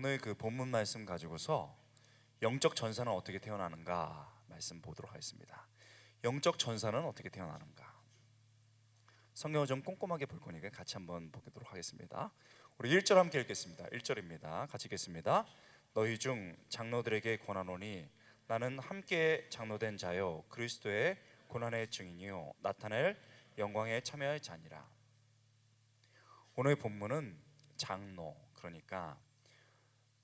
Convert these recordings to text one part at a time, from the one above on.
오늘 그 본문 말씀 가지고서 영적 전사는 어떻게 태어나는가 말씀 보도록 하겠습니다. 영적 전사는 어떻게 태어나는가? 성경을 좀 꼼꼼하게 볼 거니까 같이 한번 보도록 하겠습니다. 우리 1절 함께 읽겠습니다. 1절입니다. 같이 읽겠습니다. 너희 중 장로들에게 권하노니 나는 함께 장로된 자요 그리스도의 고난의 증인이요 나타낼 영광에 참여할 자니라. 오늘 본문은 장로, 그러니까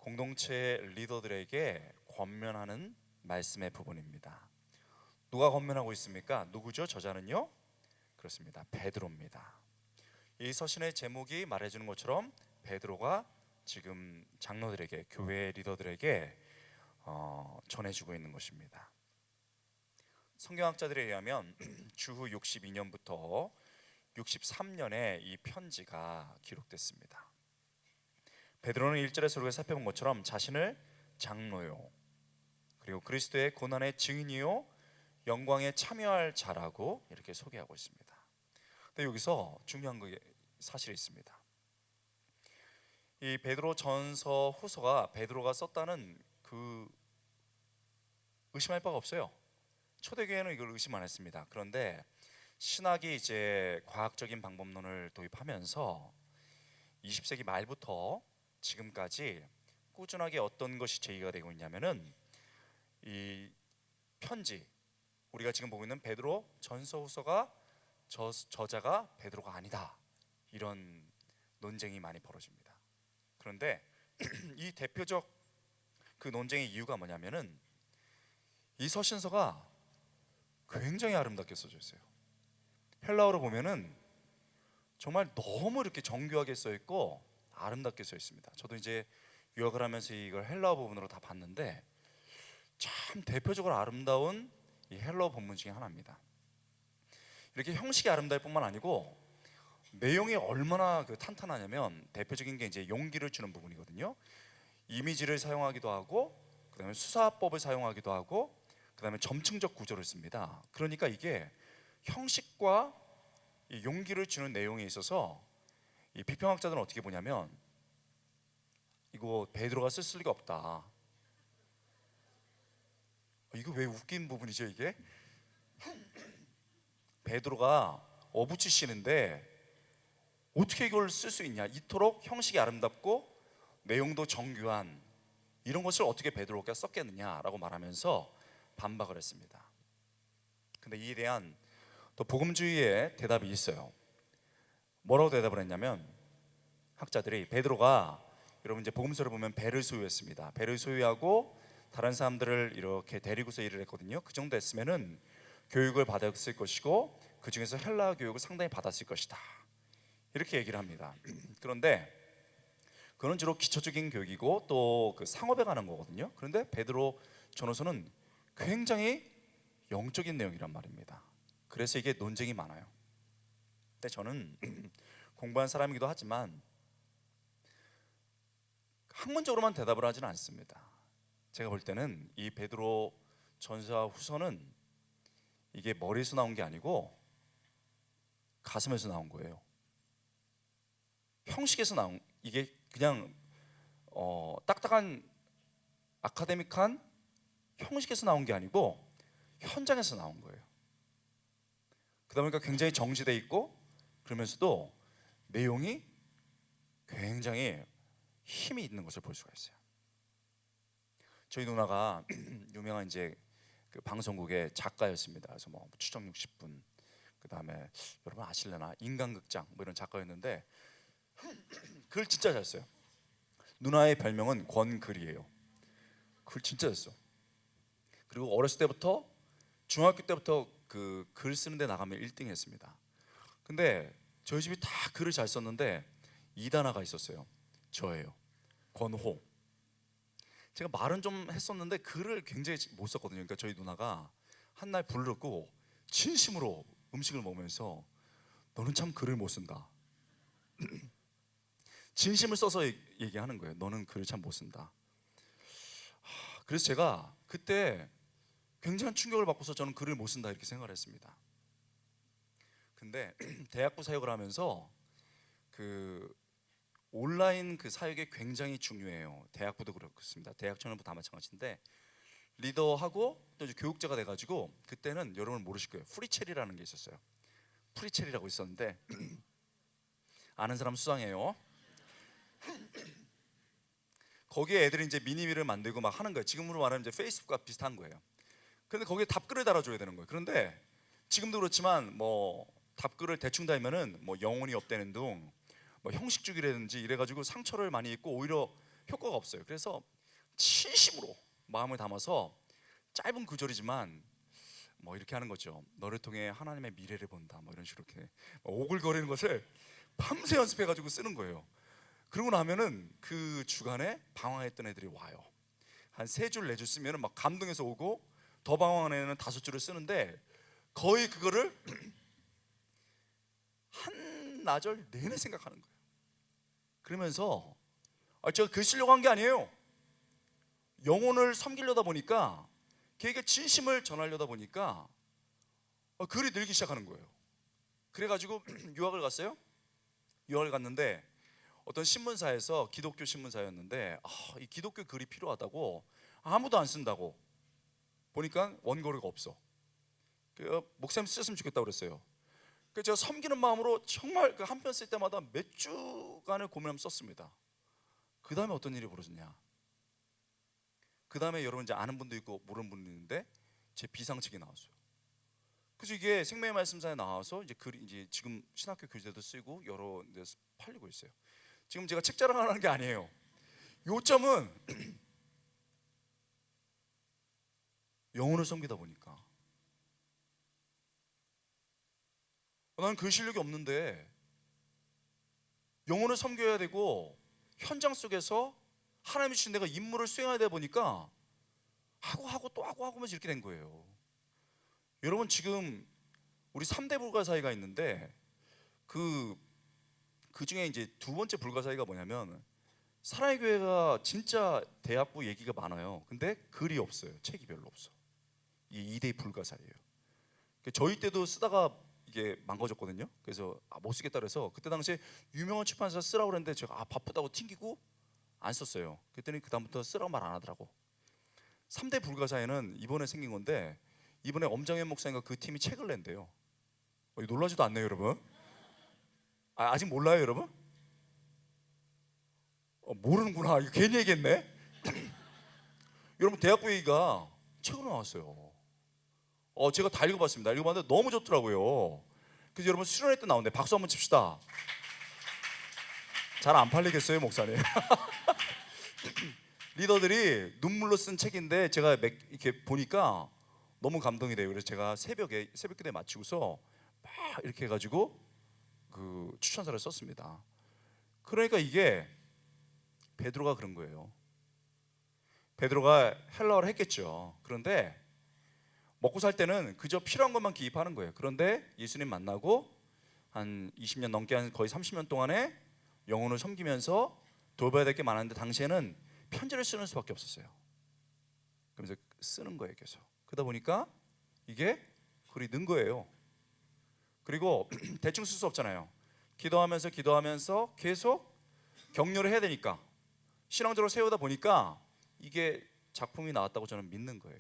공동체 리더들에게 권면하는 말씀의 부분입니다. 누가 권면하고 있습니까? 누구죠? 저자는요? 그렇습니다. 베드로입니다. 이 서신의 제목이 말해주는 것처럼 베드로가 지금 장로들에게, 교회 리더들에게 전해주고 있는 것입니다. 성경학자들에 의하면 주후 62년부터 63년에 이 편지가 기록됐습니다. 베드로는 1절에서 우리가 살펴본 것처럼 자신을 장로요 그리고 그리스도의 고난의 증인이요 영광에 참여할 자라고 이렇게 소개하고 있습니다. 근데 여기서 중요한 사실이 있습니다. 이 베드로 전서 후서가 베드로가 썼다는 그 의심할 바가 없어요. 초대교회는 이걸 의심 안 했습니다. 그런데 신학이 이제 과학적인 방법론을 도입하면서 20세기 말부터 지금까지 꾸준하게 어떤 것이 제기가 되고 있냐면은 이 편지, 우리가 지금 보고 있는 베드로 전서 후서가 저자가 베드로가 아니다, 이런 논쟁이 많이 벌어집니다. 그런데 이 대표적 그 논쟁의 이유가 뭐냐면은 이 서신서가 굉장히 아름답게 써져 있어요. 헬라어로 보면은 정말 너무 이렇게 정교하게 써 있고 아름답게 써 있습니다. 저도 이제 유학을 하면서 이걸 헬라어 부분으로 다 봤는데 참 대표적으로 아름다운 이 헬라어 본문 중에 하나입니다. 이렇게 형식이 아름다울 뿐만 아니고 내용이 얼마나 탄탄하냐면 대표적인 게 이제 용기를 주는 부분이거든요. 이미지를 사용하기도 하고 그다음에 수사법을 사용하기도 하고 그다음에 점층적 구조를 씁니다. 그러니까 이게 형식과 이 용기를 주는 내용에 있어서 이 비평학자들은 어떻게 보냐면 이거 베드로가 쓸 리가 없다. 이거 왜 웃긴 부분이죠 이게? 베드로가 어부 출신인데 어떻게 이걸 쓸 수 있냐? 이토록 형식이 아름답고 내용도 정교한 이런 것을 어떻게 베드로가 썼겠느냐라고 말하면서 반박을 했습니다. 근데 이에 대한 또 복음주의의 대답이 있어요. 뭐라고 대답을 했냐면 학자들이 베드로가, 여러분 이제 복음서를 보면 배를 소유했습니다. 배를 소유하고 다른 사람들을 이렇게 데리고서 일을 했거든요. 그 정도 했으면은 교육을 받았을 것이고 그 중에서 헬라 교육을 상당히 받았을 것이다, 이렇게 얘기를 합니다. 그런데 그건 주로 기초적인 교육이고 또 그 상업에 관한 거거든요. 그런데 베드로 전후서는 굉장히 영적인 내용이란 말입니다. 그래서 이게 논쟁이 많아요. 근데 저는 공부한 사람이기도 하지만 학문적으로만 대답을 하지는 않습니다. 제가 볼 때는 이 베드로 전서와 후서는 이게 머리에서 나온 게 아니고 가슴에서 나온 거예요. 형식에서 나온, 이게 그냥 딱딱한 아카데믹한 형식에서 나온 게 아니고 현장에서 나온 거예요. 그러다 보니까 굉장히 정제돼 있고 그러면서도 내용이 굉장히 힘이 있는 것을 볼 수가 있어요. 저희 누나가 유명한 이제 그 방송국의 작가였습니다. 그래서 뭐 추정 60분, 그 다음에 여러분 아실려나 인간극장 뭐 이런 작가였는데 글 진짜 잘 써요. 누나의 별명은 권글이에요. 글 진짜 잘 써. 그리고 어렸을 때부터 중학교 때부터 그 글 쓰는 데 나가면 1등 했습니다. 근데 저희 집이 다 글을 잘 썼는데 2단아가 있었어요. 저예요. 권호. 제가 말은 좀 했었는데 글을 굉장히 못 썼거든요. 그러니까 저희 누나가 한날 부르고 진심으로 음식을 먹으면서 너는 참 글을 못 쓴다. 진심을 써서 얘기하는 거예요. 너는 글을 참 못 쓴다. 그래서 제가 그때 굉장한 충격을 받고서 저는 글을 못 쓴다 이렇게 생각을 했습니다. 근데 대학부 사역을 하면서 그 온라인 그 사역이 굉장히 중요해요. 대학부도 그렇습니다. 대학 청년부 다 마찬가지인데 리더하고 또 이제 교육자가 돼가지고 그때는 여러분 모르실 거예요. 프리첼이라는 게 있었어요. 프리첼이라고 있었는데 아는 사람 수상해요. 거기에 애들이 이제 미니미를 만들고 막 하는 거예요. 지금으로 말하면 이제 페이스북과 비슷한 거예요. 근데 거기에 답글을 달아줘야 되는 거예요. 그런데 지금도 그렇지만 뭐 답글을 대충 달면은 뭐 영혼이 없다는 둥, 뭐 형식주의라든지 이래가지고 상처를 많이 입고 오히려 효과가 없어요. 그래서 진심으로 마음을 담아서 짧은 구절이지만 뭐 이렇게 하는 거죠. 너를 통해 하나님의 미래를 본다. 뭐 이런 식으로 이렇게 오글거리는 것을 밤새 연습해가지고 쓰는 거예요. 그러고 나면은 그 주간에 방황했던 애들이 와요. 한 3줄 4줄 쓰면은 막 감동해서 오고 더 방황한 애는 5줄을 쓰는데 거의 그거를 한나절 내내 생각하는 거예요. 그러면서 제가 글 쓰려고 한 게 아니에요. 영혼을 섬기려다 보니까 걔에게 진심을 전하려다 보니까 글이 늘기 시작하는 거예요. 그래가지고 유학을 갔어요. 유학을 갔는데 어떤 신문사에서 기독교 신문사였는데 이 기독교 글이 필요하다고 아무도 안 쓴다고 보니까 원고료가 없어. 목사님 쓰셨으면 좋겠다고 그랬어요. 그래서 제가 섬기는 마음으로 정말 그 한 편 쓸 때마다 몇 주간을 고민하면서 썼습니다. 그 다음에 어떤 일이 벌어졌냐? 그 다음에 여러분 이제 아는 분도 있고 모르는 분도 있는데 제 비상책이 나왔어요. 그래서 이게 생명의 말씀사에 나와서 이제 글이 이제 지금 신학교 교재도 쓰고 여러 데서 팔리고 있어요. 지금 제가 책 자랑하는 게 아니에요. 요점은 영혼을 섬기다 보니까 나는 그 실력이 없는데 영혼을 섬겨야 되고 현장 속에서 하나님이 주신 내가 임무를 수행해야 되다 보니까 하고 또 하고 하면서 이렇게 된 거예요. 여러분 지금 우리 3대 불가사의가 있는데 그 중에 이제 두 번째 불가사의가 뭐냐면 사랑의 교회가 진짜 대학부 얘기가 많아요. 근데 글이 없어요. 책이 별로 없어. 이 2대 불가사의예요. 저희 때도 쓰다가 이게 망가졌거든요. 그래서 못 쓰겠다 그래서 그때 당시에 유명한 출판사 쓰라고 그랬는데 제가 바쁘다고 튕기고 안 썼어요. 그랬더니 그 다음부터 쓰라고 말 안 하더라고. 3대 불가사의는 이번에 생긴 건데 이번에 엄정현 목사님과 그 팀이 책을 낸대요. 놀라지도 않네요 여러분. 아직 몰라요 여러분? 모르는구나. 이거 괜히 얘기했네. 여러분 대학부 얘기가 책으로 나왔어요. 제가 다 읽어봤습니다. 읽어봤는데 너무 좋더라고요. 그래서 여러분 수련회 때 나오는데 박수 한번 칩시다. 잘 안 팔리겠어요 목사님? 리더들이 눈물로 쓴 책인데 제가 이렇게 보니까 너무 감동이 돼요. 그래서 제가 새벽기도에 마치고서 막 이렇게 해가지고 그 추천사를 썼습니다. 그러니까 이게 베드로가 그런 거예요. 베드로가 헬라어를 했겠죠. 그런데 먹고 살 때는 그저 필요한 것만 기입하는 거예요. 그런데 예수님 만나고 한 20년 넘게 한 거의 30년 동안에 영혼을 섬기면서 돌봐야 될 게 많았는데 당시에는 편지를 쓰는 수밖에 없었어요. 그러면서 쓰는 거예요 계속. 그러다 보니까 이게 글이 는 거예요. 그리고 대충 쓸 수 없잖아요. 기도하면서 계속 격려를 해야 되니까 신앙적으로 세우다 보니까 이게 작품이 나왔다고 저는 믿는 거예요.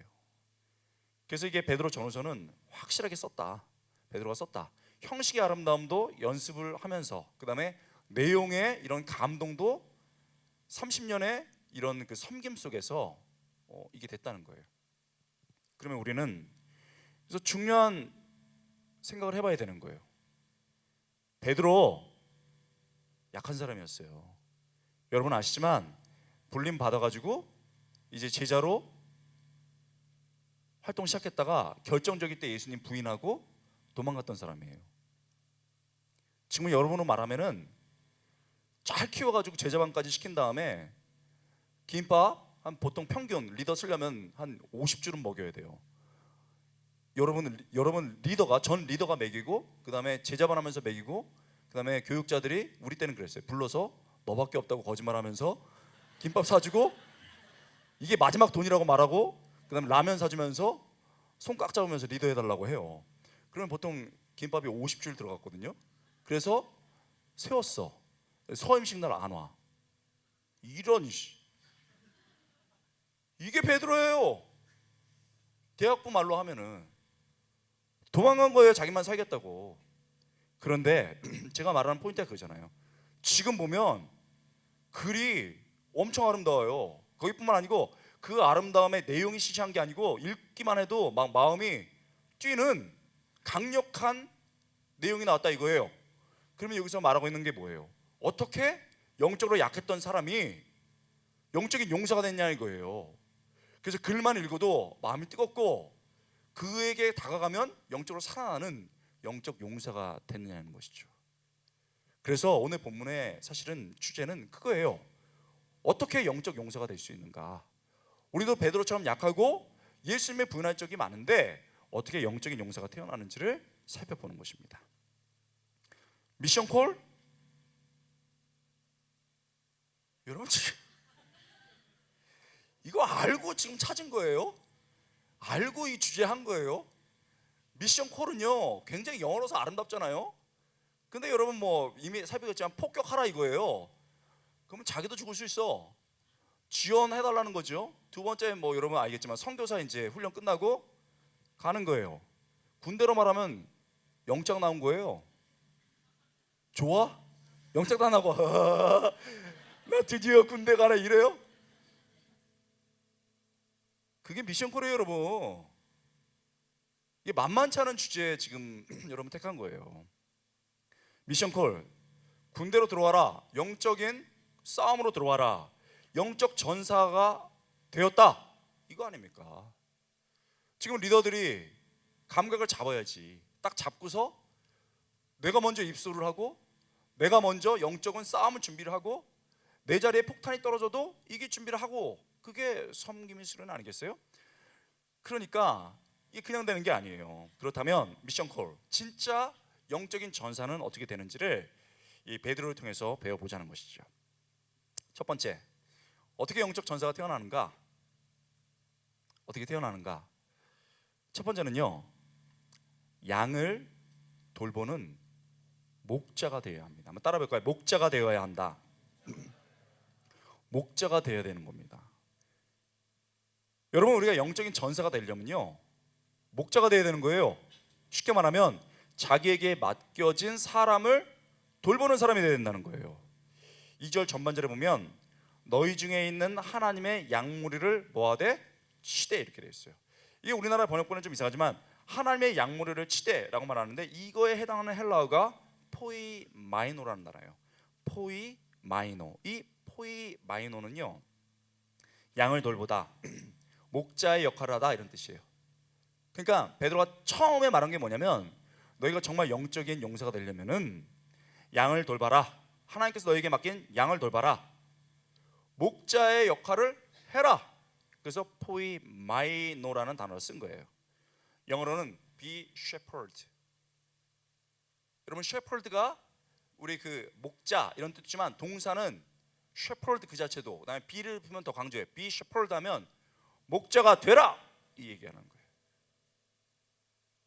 그래서 이게 베드로 전후서는 확실하게 썼다. 베드로가 썼다. 형식의 아름다움도 연습을 하면서 그 다음에 내용의 이런 감동도 30년의 이런 그 섬김 속에서 이게 됐다는 거예요. 그러면 우리는 그래서 중요한 생각을 해봐야 되는 거예요. 베드로 약한 사람이었어요. 여러분 아시지만 불림 받아가지고 이제 제자로 활동 시작했다가 결정적일 때 예수님 부인하고 도망갔던 사람이에요. 지금 여러분으로 말하면은 잘 키워가지고 제자반까지 시킨 다음에 김밥 한 보통 평균 리더 쓰려면 한 50줄은 먹여야 돼요. 여러분 리더가 전 리더가 먹이고 그 다음에 제자반 하면서 먹이고 그 다음에 교육자들이 우리 때는 그랬어요. 불러서 너밖에 없다고 거짓말하면서 김밥 사주고 이게 마지막 돈이라고 말하고 그 다음에 라면 사주면서 손 꽉 잡으면서 리더 해달라고 해요. 그러면 보통 김밥이 50줄 들어갔거든요. 그래서 세웠어. 서임식 날 안 와. 이런 이게 베드로예요. 대학부 말로 하면은 도망간 거예요. 자기만 살겠다고. 그런데 제가 말하는 포인트가 그거잖아요. 지금 보면 글이 엄청 아름다워요. 거기뿐만 아니고 그 아름다움의 내용이 시시한 게 아니고 읽기만 해도 막 마음이 뛰는 강력한 내용이 나왔다 이거예요. 그러면 여기서 말하고 있는 게 뭐예요? 어떻게 영적으로 약했던 사람이 영적인 용사가 됐냐 이거예요. 그래서 글만 읽어도 마음이 뜨겁고 그에게 다가가면 영적으로 살아나는 영적 용사가 됐느냐는 것이죠. 그래서 오늘 본문의 사실은 주제는 그거예요. 어떻게 영적 용사가 될 수 있는가? 우리도 베드로처럼 약하고 예수님의 부인할 적이 많은데 어떻게 영적인 용사가 태어나는지를 살펴보는 것입니다. 미션 콜? 여러분 지금 이거 알고 지금 찾은 거예요? 알고 이 주제 한 거예요? 미션 콜은요 굉장히 영어로서 아름답잖아요. 근데 여러분 뭐 이미 살펴봤지만 폭격하라 이거예요. 그러면 자기도 죽을 수 있어. 지원해달라는 거죠. 두 번째 뭐 여러분 알겠지만 선교사 이제 훈련 끝나고 가는 거예요. 군대로 말하면 영장 나온 거예요. 좋아? 영장 다 나고 나 드디어 군대 가네 이래요? 그게 미션 콜이에요 여러분. 이게 만만치 않은 주제 지금 여러분 택한 거예요. 미션 콜, 군대로 들어와라. 영적인 싸움으로 들어와라. 영적 전사가 되었다. 이거 아닙니까? 지금 리더들이 감각을 잡아야지. 딱 잡고서 내가 먼저 입소를 하고 내가 먼저 영적인 싸움을 준비를 하고 내 자리에 폭탄이 떨어져도 이길 준비를 하고 그게 섬김의 수련 아니겠어요? 그러니까 이게 그냥 되는 게 아니에요. 그렇다면 미션 콜, 진짜 영적인 전사는 어떻게 되는지를 이 베드로를 통해서 배워보자는 것이죠. 첫 번째, 어떻게 영적 전사가 태어나는가? 어떻게 태어나는가? 첫 번째는요, 양을 돌보는 목자가 되어야 합니다. 한번 따라 볼까요? 목자가 되어야 한다. 목자가 되어야 되는 겁니다. 여러분 우리가 영적인 전사가 되려면요 목자가 되어야 되는 거예요. 쉽게 말하면 자기에게 맡겨진 사람을 돌보는 사람이 되어야 된다는 거예요. 2절 전반절에 보면 너희 중에 있는 하나님의 양무리를 뭐하되 치되 이렇게 되어 있어요. 이게 우리나라 번역본은 좀 이상하지만 하나님의 양무리를 치되라고 말하는데 이거에 해당하는 헬라어가 포이마이노라는 단어예요. 포이마이노. 이 포이마이노는요 양을 돌보다 목자의 역할을 하다 이런 뜻이에요. 그러니까 베드로가 처음에 말한 게 뭐냐면 너희가 정말 영적인 용사가 되려면은 양을 돌봐라. 하나님께서 너희에게 맡긴 양을 돌봐라. 목자의 역할을 해라. 그래서 포이마이노라는 단어를 쓴 거예요. 영어로는 be shepherd. 여러분 shepherd가 우리 그 목자 이런 뜻이지만 동사는 shepherd 그 자체도 그다음에 be를 풀면 더 강조해요. be shepherd 하면 목자가 되라 이 얘기하는 거예요.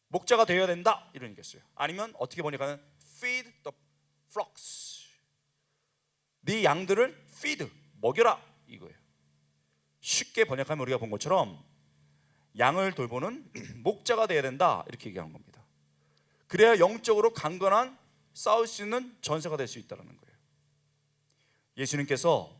목자가 되어야 된다 이런 얘기였어요. 아니면 어떻게 번역하면 feed the flocks. 네 양들을 feed 먹여라 이거예요. 쉽게 번역하면 우리가 본 것처럼 양을 돌보는 목자가 되어야 된다 이렇게 얘기하는 겁니다. 그래야 영적으로 강건한 싸울 수 있는 전사가 될 수 있다는 거예요. 예수님께서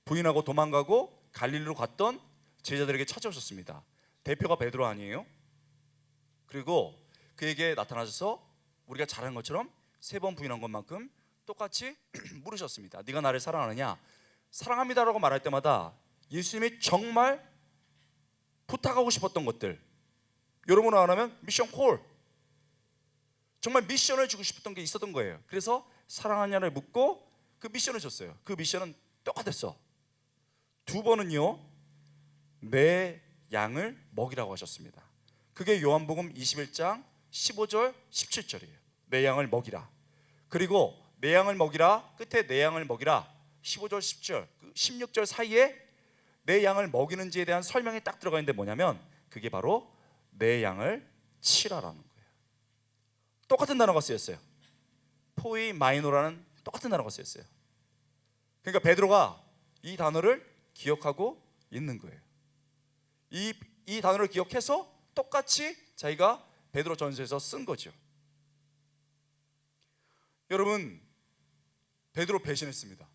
부인하고 도망가고 갈릴리로 갔던 제자들에게 찾아오셨습니다. 대표가 베드로 아니에요? 그리고 그에게 나타나셔서 우리가 잘한 것처럼 3번 부인한 것만큼 똑같이 물으셨습니다. 네가 나를 사랑하느냐? 사랑합니다라고 말할 때마다 예수님이 정말 부탁하고 싶었던 것들, 여러분 안 하면 미션 콜, 정말 미션을 주고 싶었던 게 있었던 거예요. 그래서 사랑하냐를 묻고 그 미션을 줬어요. 그 미션은 똑같았어. 2번은요 내 양을 먹이라고 하셨습니다. 그게 요한복음 21장 15절 17절이에요. 내 양을 먹이라. 그리고 내 양을 먹이라 끝에 내 양을 먹이라 15절 10절 16절 사이에 내 양을 먹이는지에 대한 설명이 딱 들어가 있는데 뭐냐면 그게 바로 내 양을 치라라는 거예요. 똑같은 단어가 쓰였어요. 포이 마이노라는 똑같은 단어가 쓰였어요. 그러니까 베드로가 이 단어를 기억하고 있는 거예요. 이 단어를 기억해서 똑같이 자기가 베드로 전서에서 쓴 거죠. 여러분, 베드로 배신했습니다.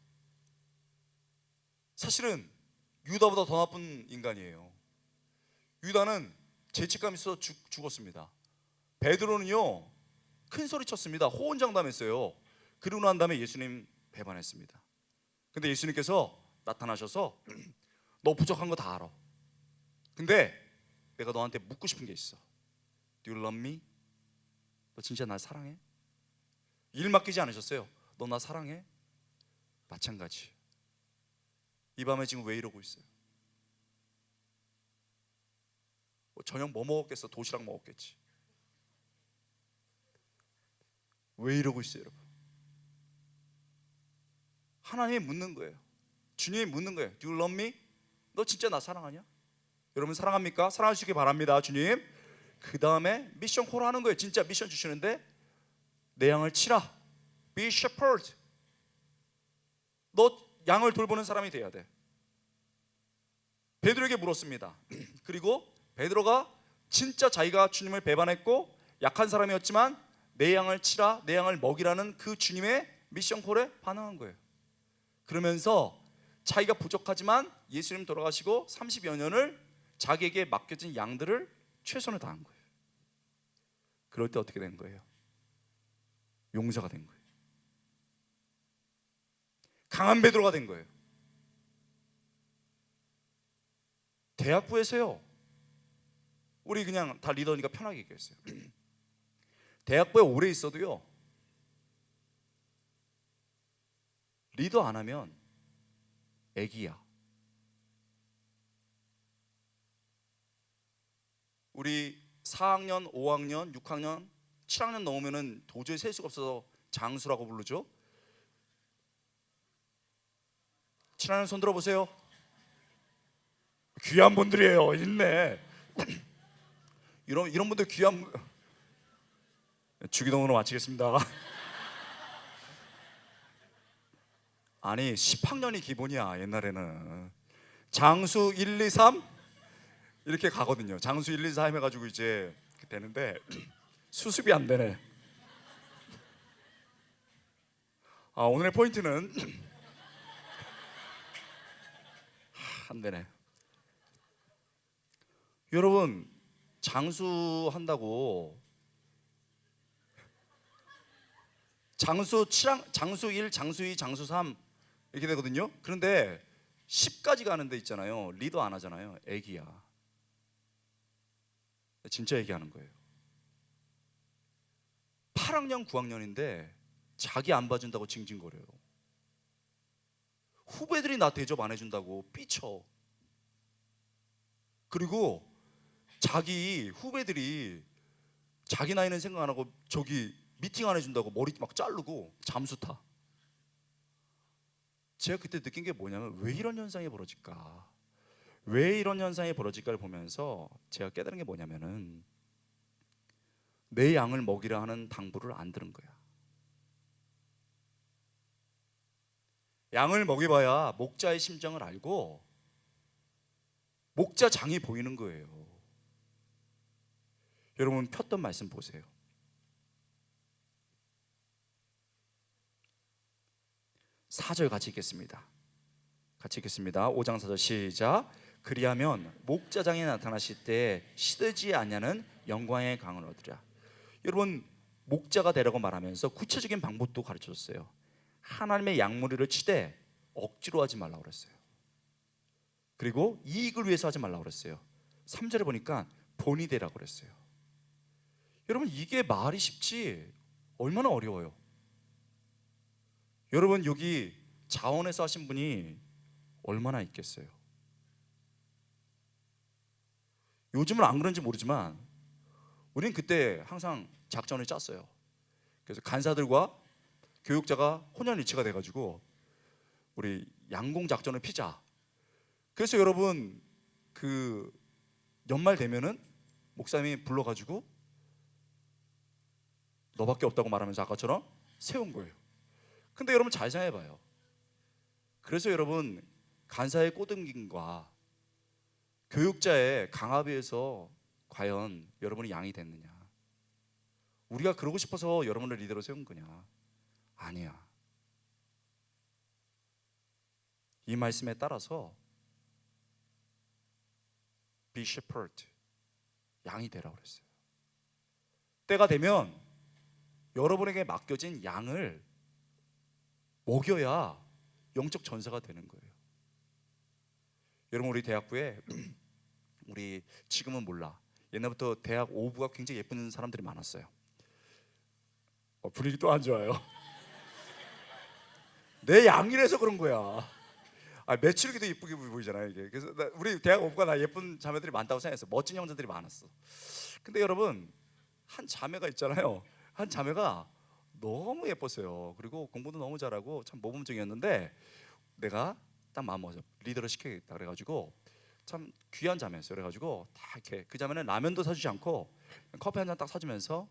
사실은 유다보다 더 나쁜 인간이에요. 유다는 죄책감이 있어서 죽었습니다. 베드로는요, 큰 소리 쳤습니다. 호언장담했어요. 그러고 난 다음에 예수님 배반했습니다. 근데 예수님께서 나타나셔서 너 부족한 거 다 알아. 근데 내가 너한테 묻고 싶은 게 있어. Do you love me? 너 진짜 날 사랑해? 일 맡기지 않으셨어요. 너 나 사랑해? 마찬가지. 이 밤에 지금 왜 이러고 있어요? 저녁 뭐 먹었겠어? 도시락 먹었겠지. 왜 이러고 있어요, 여러분? 하나님이 묻는 거예요. 주님이 묻는 거예요. Do you love me? 너 진짜 나 사랑하냐? 여러분 사랑합니까? 사랑하시기 바랍니다, 주님. 그 다음에 미션 콜 하는 거예요. 진짜 미션 주시는데 내 양을 치라. Be shepherd. 너 양을 돌보는 사람이 돼야 돼. 베드로에게 물었습니다. 그리고 베드로가 진짜 자기가 주님을 배반했고 약한 사람이었지만 내 양을 치라, 내 양을 먹이라는 그 주님의 미션 콜에 반응한 거예요. 그러면서 자기가 부족하지만 예수님 돌아가시고 30여 년을 자기에게 맡겨진 양들을 최선을 다한 거예요. 그럴 때 어떻게 된 거예요? 용사가 된 거예요. 강한 베드로가 된 거예요. 대학부에서요, 우리 그냥 다 리더니까 편하게 얘기했어요. 대학부에 오래 있어도요, 리더 안 하면 애기야. 우리 4학년, 5학년, 6학년, 7학년 넘으면은 도저히 셀 수가 없어서 장수라고 부르죠. 7학년 손 들어보세요. 귀한 분들이에요. 있네. 이런 분들 귀한. 주기도문으로 마치겠습니다. 아니 10학년이 기본이야. 옛날에는 장수 1, 2, 3 이렇게 가거든요. 장수 1, 2, 3 해가지고 이제 되는데 수습이 안 되네. 오늘의 포인트는 안 되네. 여러분 장수한다고 장수 7학, 장수 1, 장수 2, 장수 3 이렇게 되거든요. 그런데 10까지 가는 데 있잖아요. 리더 안 하잖아요. 애기야. 진짜 얘기하는 거예요. 8학년, 9학년인데 자기 안 봐준다고 징징거려요. 후배들이 나 대접 안 해준다고 삐쳐. 그리고 자기 후배들이 자기 나이는 생각 안 하고 저기 미팅 안 해준다고 머리 막 자르고 잠수 타. 제가 그때 느낀 게 뭐냐면 왜 이런 현상이 벌어질까? 왜 이런 현상이 벌어질까를 보면서 제가 깨달은 게 뭐냐면은 내 양을 먹이라 하는 당부를 안 들은 거야. 양을 먹여봐야 목자의 심정을 알고 목자장이 보이는 거예요. 여러분 폈던 말씀 보세요. 4절 같이 읽겠습니다. 같이 읽겠습니다. 5장 4절 시작. 그리하면 목자장이 나타나실 때 시들지 않냐는 영광의 강을 얻으랴. 여러분 목자가 되라고 말하면서 구체적인 방법도 가르쳐줬어요. 하나님의 양무리를 치되 억지로 하지 말라고 그랬어요. 그리고 이익을 위해서 하지 말라고 그랬어요. 3절에 보니까 본이 되라고 그랬어요. 여러분 이게 말이 쉽지 얼마나 어려워요. 여러분 여기 자원에서 하신 분이 얼마나 있겠어요. 요즘은 안 그런지 모르지만 우리는 그때 항상 작전을 짰어요. 그래서 간사들과 교육자가 혼연일치가 돼가지고 우리 양공 작전을 피자. 그래서 여러분 그 연말 되면은 목사님이 불러가지고 너밖에 없다고 말하면서 아까처럼 세운 거예요. 근데 여러분 잘 생각해봐요. 그래서 여러분 간사의 꼬등김과 교육자의 강압에서 과연 여러분이 양이 됐느냐? 우리가 그러고 싶어서 여러분을 리더로 세운 거냐? 아니야. 이 말씀에 따라서 be shepherd, 양이 되라고 그랬어요. 때가 되면 여러분에게 맡겨진 양을 먹여야 영적 전사가 되는 거예요. 여러분 우리 대학부에 우리 지금은 몰라. 옛날부터 대학 오부가 굉장히 예쁜 사람들이 많았어요. 분위기 또 안 좋아요. 내 양이라서 그런 거야. 매출기도 예쁘게 보이잖아요 이게. 그래서 우리 대학 오부가 나 예쁜 자매들이 많다고 생각했어. 멋진 형제들이 많았어. 근데 여러분 한 자매가 있잖아요. 한 자매가 너무 예뻤어요. 그리고 공부도 너무 잘하고 참 모범적이었는데 내가 딱 마음 먹어서 리더를 시켜야겠다 그래가지고 참 귀한 자매였어요. 그래가지고 다 이렇게 그 자매는 라면도 사주지 않고 커피 한 잔 딱 사주면서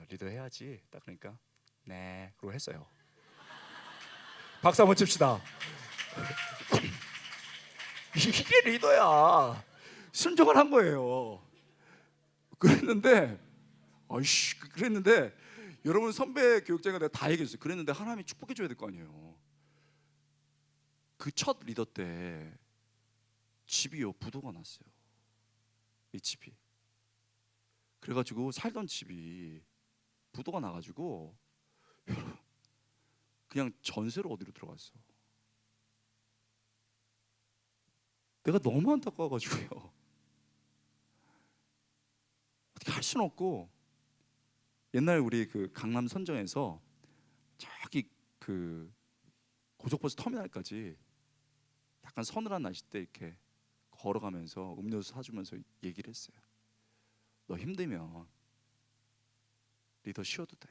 리더 해야지 딱 그러니까 네 그러고 했어요. 박수 한번 칩시다. 이게 리더야. 순종을 한 거예요. 그랬는데 여러분 선배 교육자가 내가 다 얘기했어요. 그랬는데 하나님이 축복해 줘야 될 거 아니에요. 그 첫 리더 때 집이요 부도가 났어요. 이 집이. 그래가지고 살던 집이 부도가 나가지고 그냥 전세로 어디로 들어갔어. 내가 너무 안타까워가지고요. 어떻게 할 수는 없고 옛날 우리 그 강남 선정에서 저기 그 고속버스 터미널까지 약간 서늘한 날씨 때 이렇게 걸어가면서 음료수 사주면서 얘기를 했어요. 너 힘들면 리더 쉬어도 돼.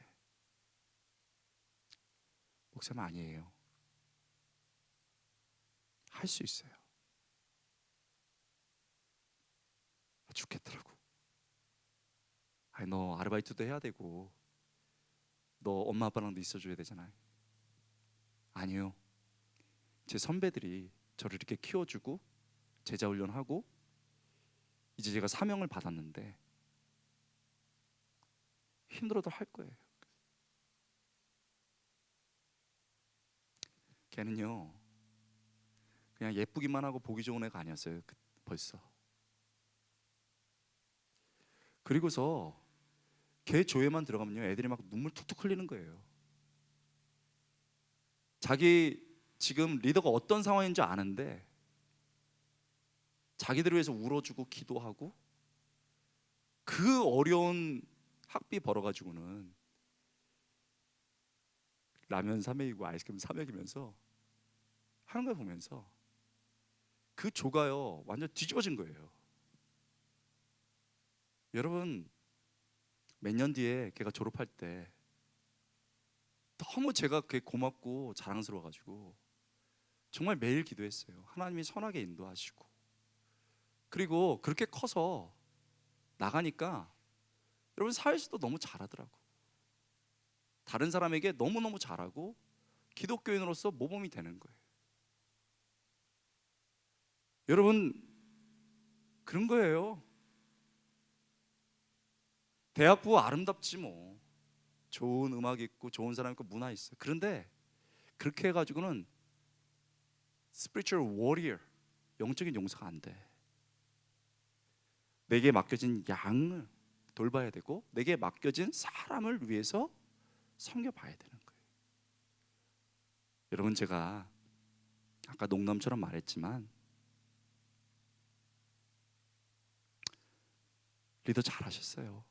목사님 아니에요. 할 수 있어요. 죽겠더라고. 너 아르바이트도 해야 되고 너 엄마 아빠랑도 있어줘야 되잖아요. 아니요. 제 선배들이 저를 이렇게 키워주고 제자 훈련하고 이제 제가 사명을 받았는데 힘들어도 할 거예요. 걔는요 그냥 예쁘기만 하고 보기 좋은 애가 아니었어요. 벌써. 그리고서 걔 조회만 들어가면요 애들이 막 눈물 툭툭 흘리는 거예요. 자기 지금 리더가 어떤 상황인 줄 아는데 자기들을 위해서 울어주고 기도하고 그 어려운 학비 벌어가지고는 라면 300이고 아이스크림 300이면서 하는 걸 보면서 그 조가요 완전 뒤집어진 거예요. 여러분 몇 년 뒤에 걔가 졸업할 때 너무 제가 그게 고맙고 자랑스러워가지고 정말 매일 기도했어요. 하나님이 선하게 인도하시고 그리고 그렇게 커서 나가니까 여러분 사회에서도 너무 잘하더라고. 다른 사람에게 너무너무 잘하고 기독교인으로서 모범이 되는 거예요. 여러분 그런 거예요. 대학부 아름답지 뭐. 좋은 음악 있고 좋은 사람 있고 문화 있어요. 그런데 그렇게 해가지고는 spiritual warrior, 영적인 용사가 안 돼. 내게 맡겨진 양을 돌봐야 되고 내게 맡겨진 사람을 위해서 섬겨봐야 되는 거예요. 여러분 제가 아까 농담처럼 말했지만 리더 잘하셨어요.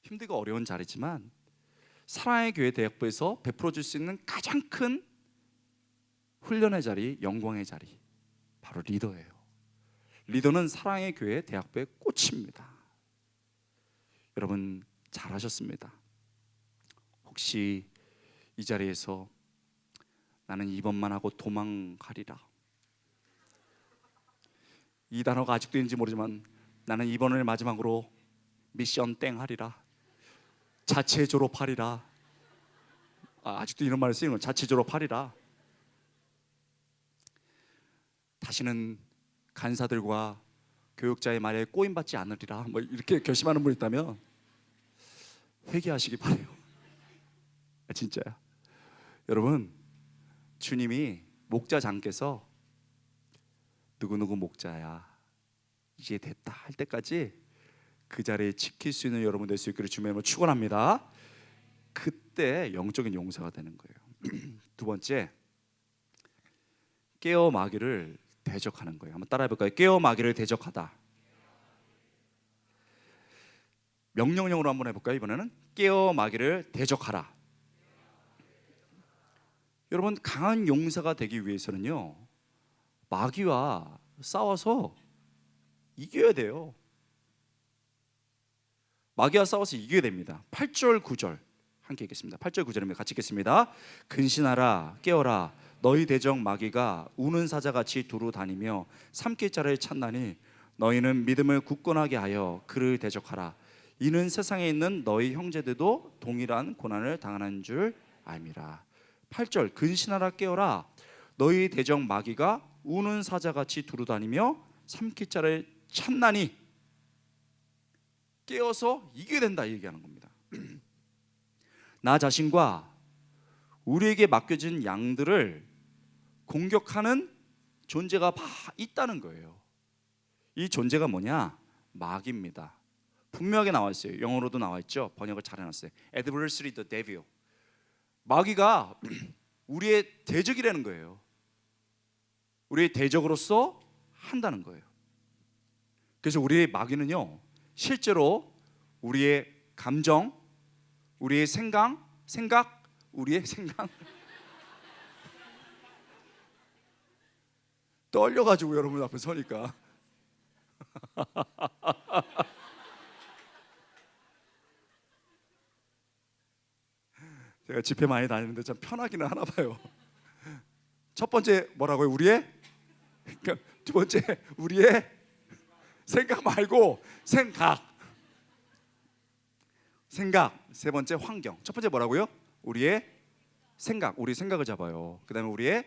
힘들고 어려운 자리지만 사랑의 교회 대학부에서 베풀어 줄 수 있는 가장 큰 훈련의 자리, 영광의 자리 바로 리더예요. 리더는 사랑의 교회 대학부의 꽃입니다. 여러분 잘하셨습니다. 혹시 이 자리에서 나는 이번만 하고 도망가리라, 이 단어가 아직도 있는지 모르지만 나는 이번을 마지막으로 미션 땡 하리라, 자체 졸업하리라. 아직도 이런 말을 쓰는 건 자체 졸업하리라. 다시는 간사들과 교육자의 말에 꼬임받지 않으리라. 뭐 이렇게 결심하는 분 있다면 회개하시기 바래요. 진짜야. 여러분, 주님이 목자장께서 누구누구 목자야 이제 됐다 할 때까지 그 자리에 지킬 수 있는 여러분 될 수 있기를 주님으로 축원합니다. 그때 영적인 용사가 되는 거예요. 두 번째, 깨어 마귀를 대적하는 거예요. 한번 따라해 볼까요? 깨어 마귀를 대적하다. 명령형으로 한번 해볼까요? 이번에는 깨어 마귀를 대적하라. 여러분, 강한 용사가 되기 위해서는요, 마귀와 싸워서 이겨야 돼요. 마귀와 싸워서 이겨야 됩니다. 8절 9절 함께 읽겠습니다. 8절 9절입니다. 같이 읽겠습니다. 근신하라, 깨어라, 너희 대적 마귀가 우는 사자같이 두루 다니며 삼킬 자를 찾나니 너희는 믿음을 굳건하게 하여 그를 대적하라. 이는 세상에 있는 너희 형제들도 동일한 고난을 당하는 줄 알미라. 8절, 근신하라, 깨어라, 너희 대적 마귀가 우는 사자같이 두루 다니며 삼킬 자를 찾나니. 깨어서 이겨야 된다 이 얘기하는 겁니다. 나 자신과 우리에게 맡겨진 양들을 공격하는 존재가 있다는 거예요. 이 존재가 뭐냐? 마귀입니다. 분명하게 나와 있어요. 영어로도 나와 있죠. 번역을 잘 해놨어요. Adversary, the devil. 마귀가 우리의 대적이라는 거예요. 우리의 대적으로서 한다는 거예요. 그래서 우리의 마귀는요, 실제로 우리의 감정, 우리의 생각, 우리의 생각 떨려가지고 여러분 앞에 서니까 제가 집회 많이 다니는데 참 편하기는 하나 봐요. 첫 번째 뭐라고요? 우리의? 두 번째 우리의 생각 말고 생각. 세 번째 환경. 첫 번째 뭐라고요? 우리의 생각. 우리 생각을 잡아요. 그 다음에 우리의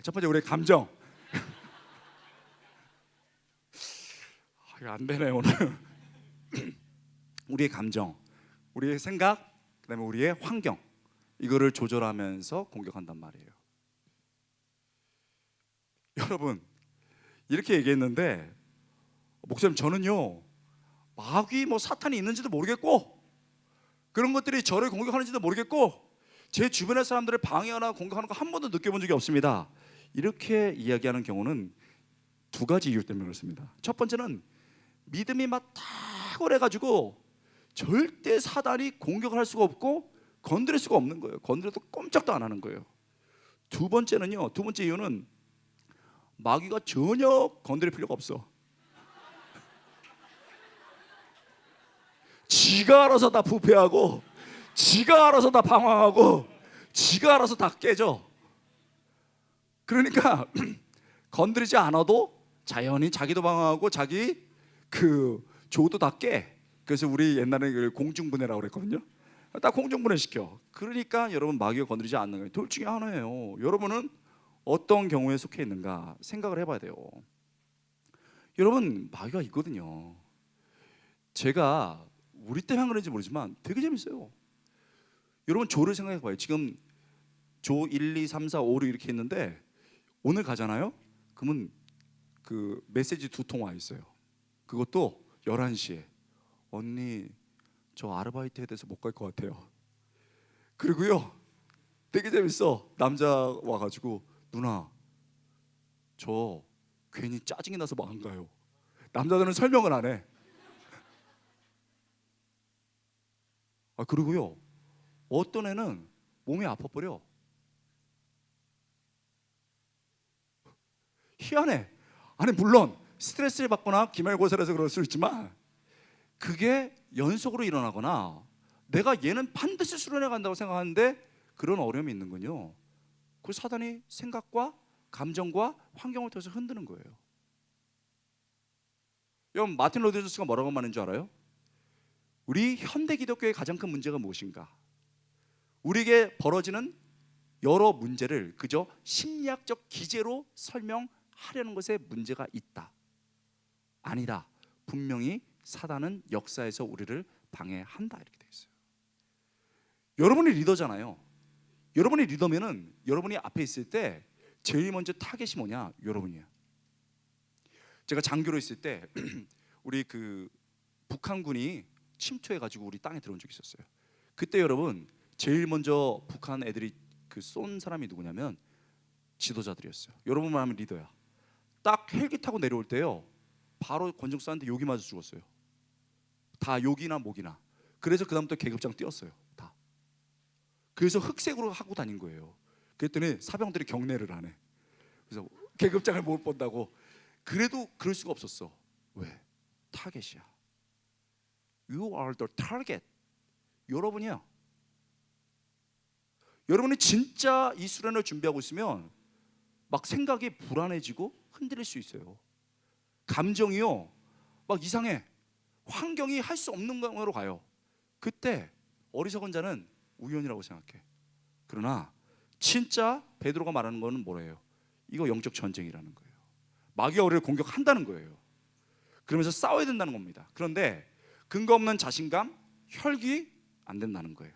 첫 번째 우리의 감정. 이거 안 되네 오늘. 우리의 감정, 우리의 생각, 그 다음에 우리의 환경. 이거를 조절하면서 공격한단 말이에요. 여러분, 이렇게 얘기했는데 목사님, 저는요 마귀 사탄이 있는지도 모르겠고 그런 것들이 저를 공격하는지도 모르겠고 제 주변의 사람들을 방해하거나 공격하는 거 한 번도 느껴본 적이 없습니다. 이렇게 이야기하는 경우는 두 가지 이유 때문에 그렇습니다. 첫 번째는 믿음이 탁월해가지고 절대 사단이 공격을 할 수가 없고 건드릴 수가 없는 거예요. 건드려도 꼼짝도 안 하는 거예요. 두 번째 이유는 마귀가 전혀 건드릴 필요가 없어. 지가 알아서 다 부패하고 지가 알아서 다 방황하고 지가 알아서 다 깨져. 그러니까 건드리지 않아도 자연히 자기도 방황하고 자기 그 조도 다 깨. 그래서 우리 옛날에 공중분해라고 그랬거든요. 딱 공중분해 시켜. 그러니까 여러분, 마귀가 건드리지 않는 거예요. 둘 중에 하나예요. 여러분은 어떤 경우에 속해 있는가 생각을 해봐야 돼요. 여러분, 마귀가 있거든요. 제가 우리 때문에 그런지 모르지만 되게 재밌어요. 여러분, 조를 생각해봐요. 지금 조 1, 2, 3, 4, 5, 6 이렇게 있는데 오늘 가잖아요. 그러면 그 메시지 2통 와 있어요. 그것도 11시에. 언니, 저 아르바이트 해야 돼서 못 갈 것 같아요. 그리고요, 되게 재밌어. 남자 와가지고, 누나, 저 괜히 짜증이 나서 안 가요. 남자들은 설명을 안 해. 그리고요, 어떤 애는 몸이 아파버려. 희한해. 아니, 물론 스트레스를 받거나 기말고사라서 그럴 수 있지만 그게 연속으로 일어나거나 내가 얘는 반드시 수련회 간다고 생각하는데 그런 어려움이 있는군요. 그 사단이 생각과 감정과 환경을 통해서 흔드는 거예요. 여러분, 마틴 로저스가 뭐라고 말하는 줄 알아요? 우리 현대 기독교의 가장 큰 문제가 무엇인가? 우리에게 벌어지는 여러 문제를 그저 심리학적 기제로 설명하려는 것에 문제가 있다. 아니다. 분명히 사단은 역사에서 우리를 방해한다 이렇게 되어 있어요. 여러분이 리더잖아요. 여러분이 리더면은 여러분이 앞에 있을 때 제일 먼저 타겟이 뭐냐? 여러분이에요. 제가 장교로 있을 때 우리 그 북한군이 침투해가지고 우리 땅에 들어온 적이 있었어요. 그때 여러분 제일 먼저 북한 애들이 그 쏜 사람이 누구냐면 지도자들이었어요. 여러분만 하면 리더야. 딱 헬기 타고 내려올 때요, 바로 권총 쐈는데 여기 맞아 죽었어요. 다 여기나 목이나. 그래서 그 다음부터 계급장 띄었어요. 다. 그래서 흑색으로 하고 다닌 거예요. 그랬더니 사병들이 경례를 하네. 그래서 계급장을 못 본다고. 그래도 그럴 수가 없었어. 왜? 타겟이야. You are the target. 여러분이야. 여러분이 진짜 이 수련을 준비하고 있으면 막 생각이 불안해지고 흔들릴 수 있어요. 감정이요 막 이상해. 환경이 할 수 없는 방향으로 가요. 그때 어리석은 자는 우연이라고 생각해. 그러나 진짜 베드로가 말하는 거는 뭐래요? 이거 영적 전쟁이라는 거예요. 마귀가 우리를 공격한다는 거예요. 그러면서 싸워야 된다는 겁니다. 그런데 근거 없는 자신감, 혈기 안 된다는 거예요.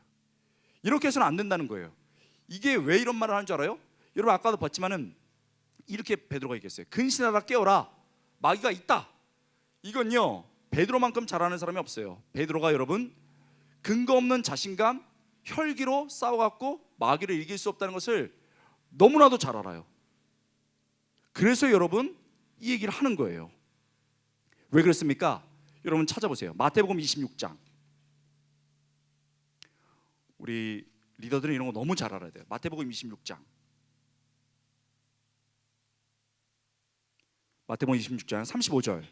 이렇게 해서는 안 된다는 거예요. 이게 왜 이런 말을 하는 줄 알아요? 여러분 아까도 봤지만은 이렇게 베드로가 얘기했어요. 근신하라 깨어라. 마귀가 있다. 이건요 베드로만큼 잘하는 사람이 없어요. 베드로가 여러분 근거 없는 자신감, 혈기로 싸워갖고 마귀를 이길 수 없다는 것을 너무나도 잘 알아요. 그래서 여러분 이 얘기를 하는 거예요. 왜 그렇습니까? 여러분 찾아보세요. 마태복음 26장. 우리 리더들은 이런 거 너무 잘 알아야 돼요. 마태복음 26장. 마태복음 26장 35절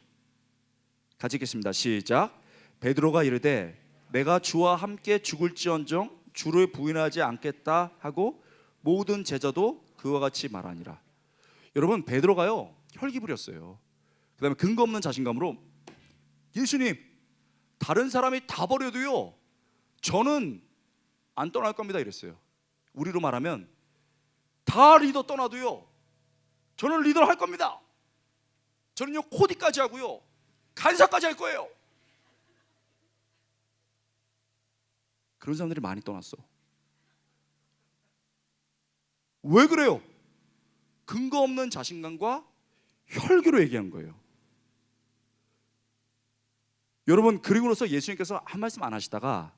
같이 읽겠습니다. 시작. 베드로가 이르되 내가 주와 함께 죽을지언정 주를 부인하지 않겠다 하고 모든 제자도 그와 같이 말하니라. 여러분 베드로가요 혈기 부렸어요. 그 다음에 근거 없는 자신감으로 예수님 다른 사람이 다 버려도요 저는 안 떠날 겁니다 이랬어요. 우리로 말하면 다 리더 떠나도요 저는 리더를 할 겁니다. 저는요 코디까지 하고요 간사까지 할 거예요. 그런 사람들이 많이 떠났어. 왜 그래요? 근거 없는 자신감과 혈기로 얘기한 거예요. 여러분 그리고로서 예수님께서 한 말씀 안 하시다가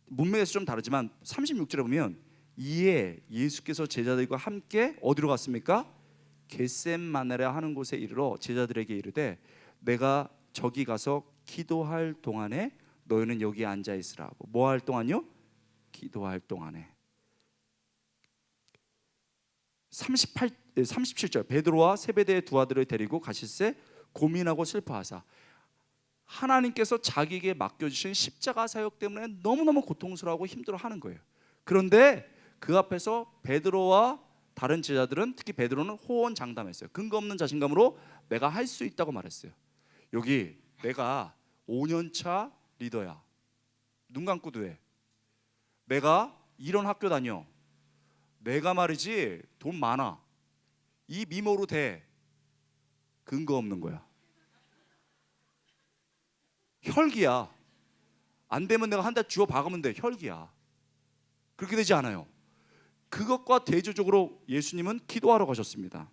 문맥에서 좀 다르지만 36절에 보면 이에 예수께서 제자들과 함께 어디로 갔습니까? 겟셋마네라 하는 곳에 이르러 제자들에게 이르되 내가 저기 가서 기도할 동안에 너희는 여기 앉아 있으라고. 뭐 할 동안요? 기도할 동안에. 37절 베드로와 세베대의 두 아들을 데리고 가실새 고민하고 슬퍼하사 하나님께서 자기에게 맡겨주신 십자가 사역 때문에 너무너무 고통스러워하고 힘들어하는 거예요. 그런데 그 앞에서 베드로와 다른 제자들은 특히 베드로는 호언장담했어요. 근거 없는 자신감으로 내가 할 수 있다고 말했어요. 여기 내가 5년차 리더야. 눈 감고도 해. 내가 이런 학교 다녀. 내가 말이지 돈 많아. 이 미모로 돼. 근거 없는 거야. 혈기야. 안 되면 내가 한 대 주워 박으면 돼. 혈기야. 그렇게 되지 않아요. 그것과 대조적으로 예수님은 기도하러 가셨습니다.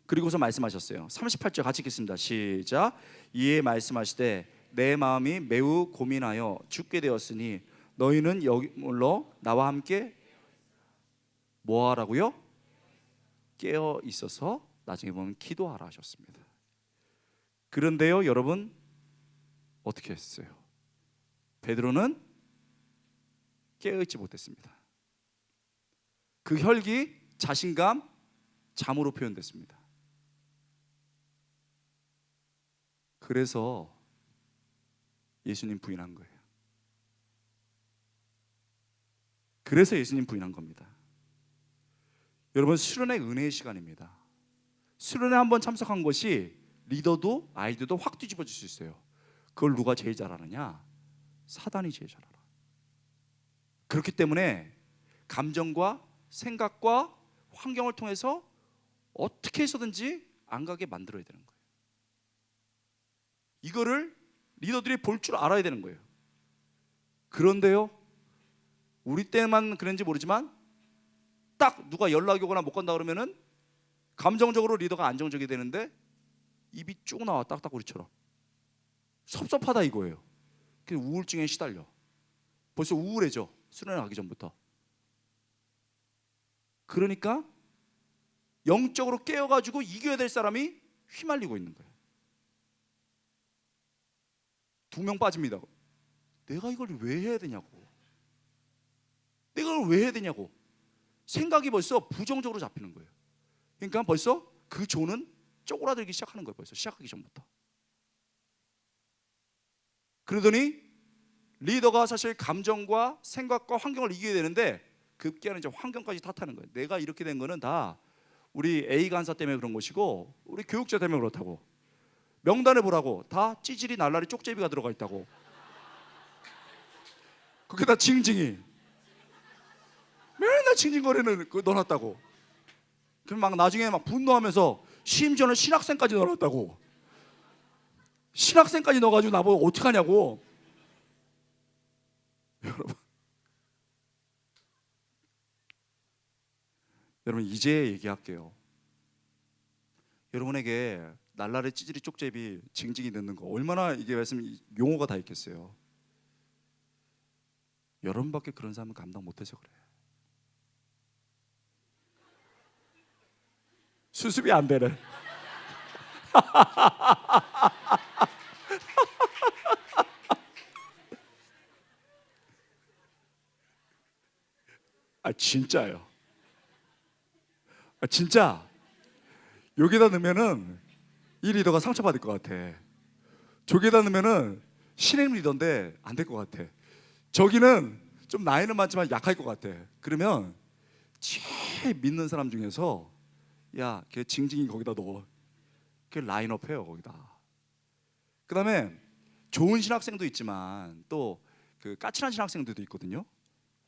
그리고서 말씀하셨어요. 38절 같이 읽겠습니다. 시작. 이에 말씀하시되 내 마음이 매우 고민하여 죽게 되었으니 너희는 여기 물러 나와 함께 뭐 하라고요? 깨어 있어서 나중에 보면 기도하라 하셨습니다. 그런데요 여러분 어떻게 했어요? 베드로는 깨어있지 못했습니다. 그 혈기, 자신감, 잠으로 표현됐습니다. 그래서 예수님 부인한 거예요. 그래서 예수님 부인한 겁니다. 여러분 수련의 은혜의 시간입니다. 수련회 한번 참석한 것이 리더도 아이들도 확 뒤집어질 수 있어요. 그걸 누가 제일 잘하느냐? 사단이 제일 잘 알아. 그렇기 때문에 감정과 생각과 환경을 통해서 어떻게 해서든지 안 가게 만들어야 되는 거예요. 이거를 리더들이 볼 줄 알아야 되는 거예요. 그런데요, 우리 때만 그런지 모르지만 딱 누가 연락이 오거나 못 간다 그러면은 감정적으로 리더가 안정적이 되는데 입이 쭉 나와, 딱딱구리처럼. 섭섭하다 이거예요. 그래서 우울증에 시달려. 벌써 우울해져, 수련회 가기 전부터. 그러니까 영적으로 깨어가지고 이겨야 될 사람이 휘말리고 있는 거예요. 2명 빠집니다. 내가 이걸 왜 해야 되냐고. 내가 이걸 왜 해야 되냐고. 생각이 벌써 부정적으로 잡히는 거예요. 그러니까 벌써 그 조는 쪼그라들기 시작하는 거예요. 벌써 시작하기 전부터. 그러더니 리더가 사실 감정과 생각과 환경을 이겨야 되는데 급기야는 이제 환경까지 탓하는 거예요. 내가 이렇게 된 거는 다 우리 A 간사 때문에 그런 것이고 우리 교육자 때문에 그렇다고. 명단을 보라고 다 찌질이 날라리 쪽제비가 들어가 있다고. 그게 다 징징이. 맨날 징징거리는 그 넣어놨다고. 그럼 막 나중에 막 분노하면서 심지어는 신학생까지 넣어놨다고. 신학생까지 넣어가지고 나보고 어떡하냐고. 여러분 이제 얘기할게요. 여러분에게 날라리 찌질이 쪽제비 징징이 넣는 거 얼마나 이게 말씀 용어가 다 있겠어요. 여러분밖에 그런 사람은 감당 못해서 그래. 수습이 안 되네. 아 진짜요. 아 진짜 여기다 넣으면은 이 리더가 상처받을 것 같아. 저기다 넣으면은 신임 리더인데 안 될 것 같아. 저기는 좀 나이는 많지만 약할 것 같아. 그러면 제일 믿는 사람 중에서 야, 걔 징징이 거기다 넣어. 걔 라인업해요 거기다. 그 다음에 좋은 신학생도 있지만 또 그 까칠한 신학생들도 있거든요.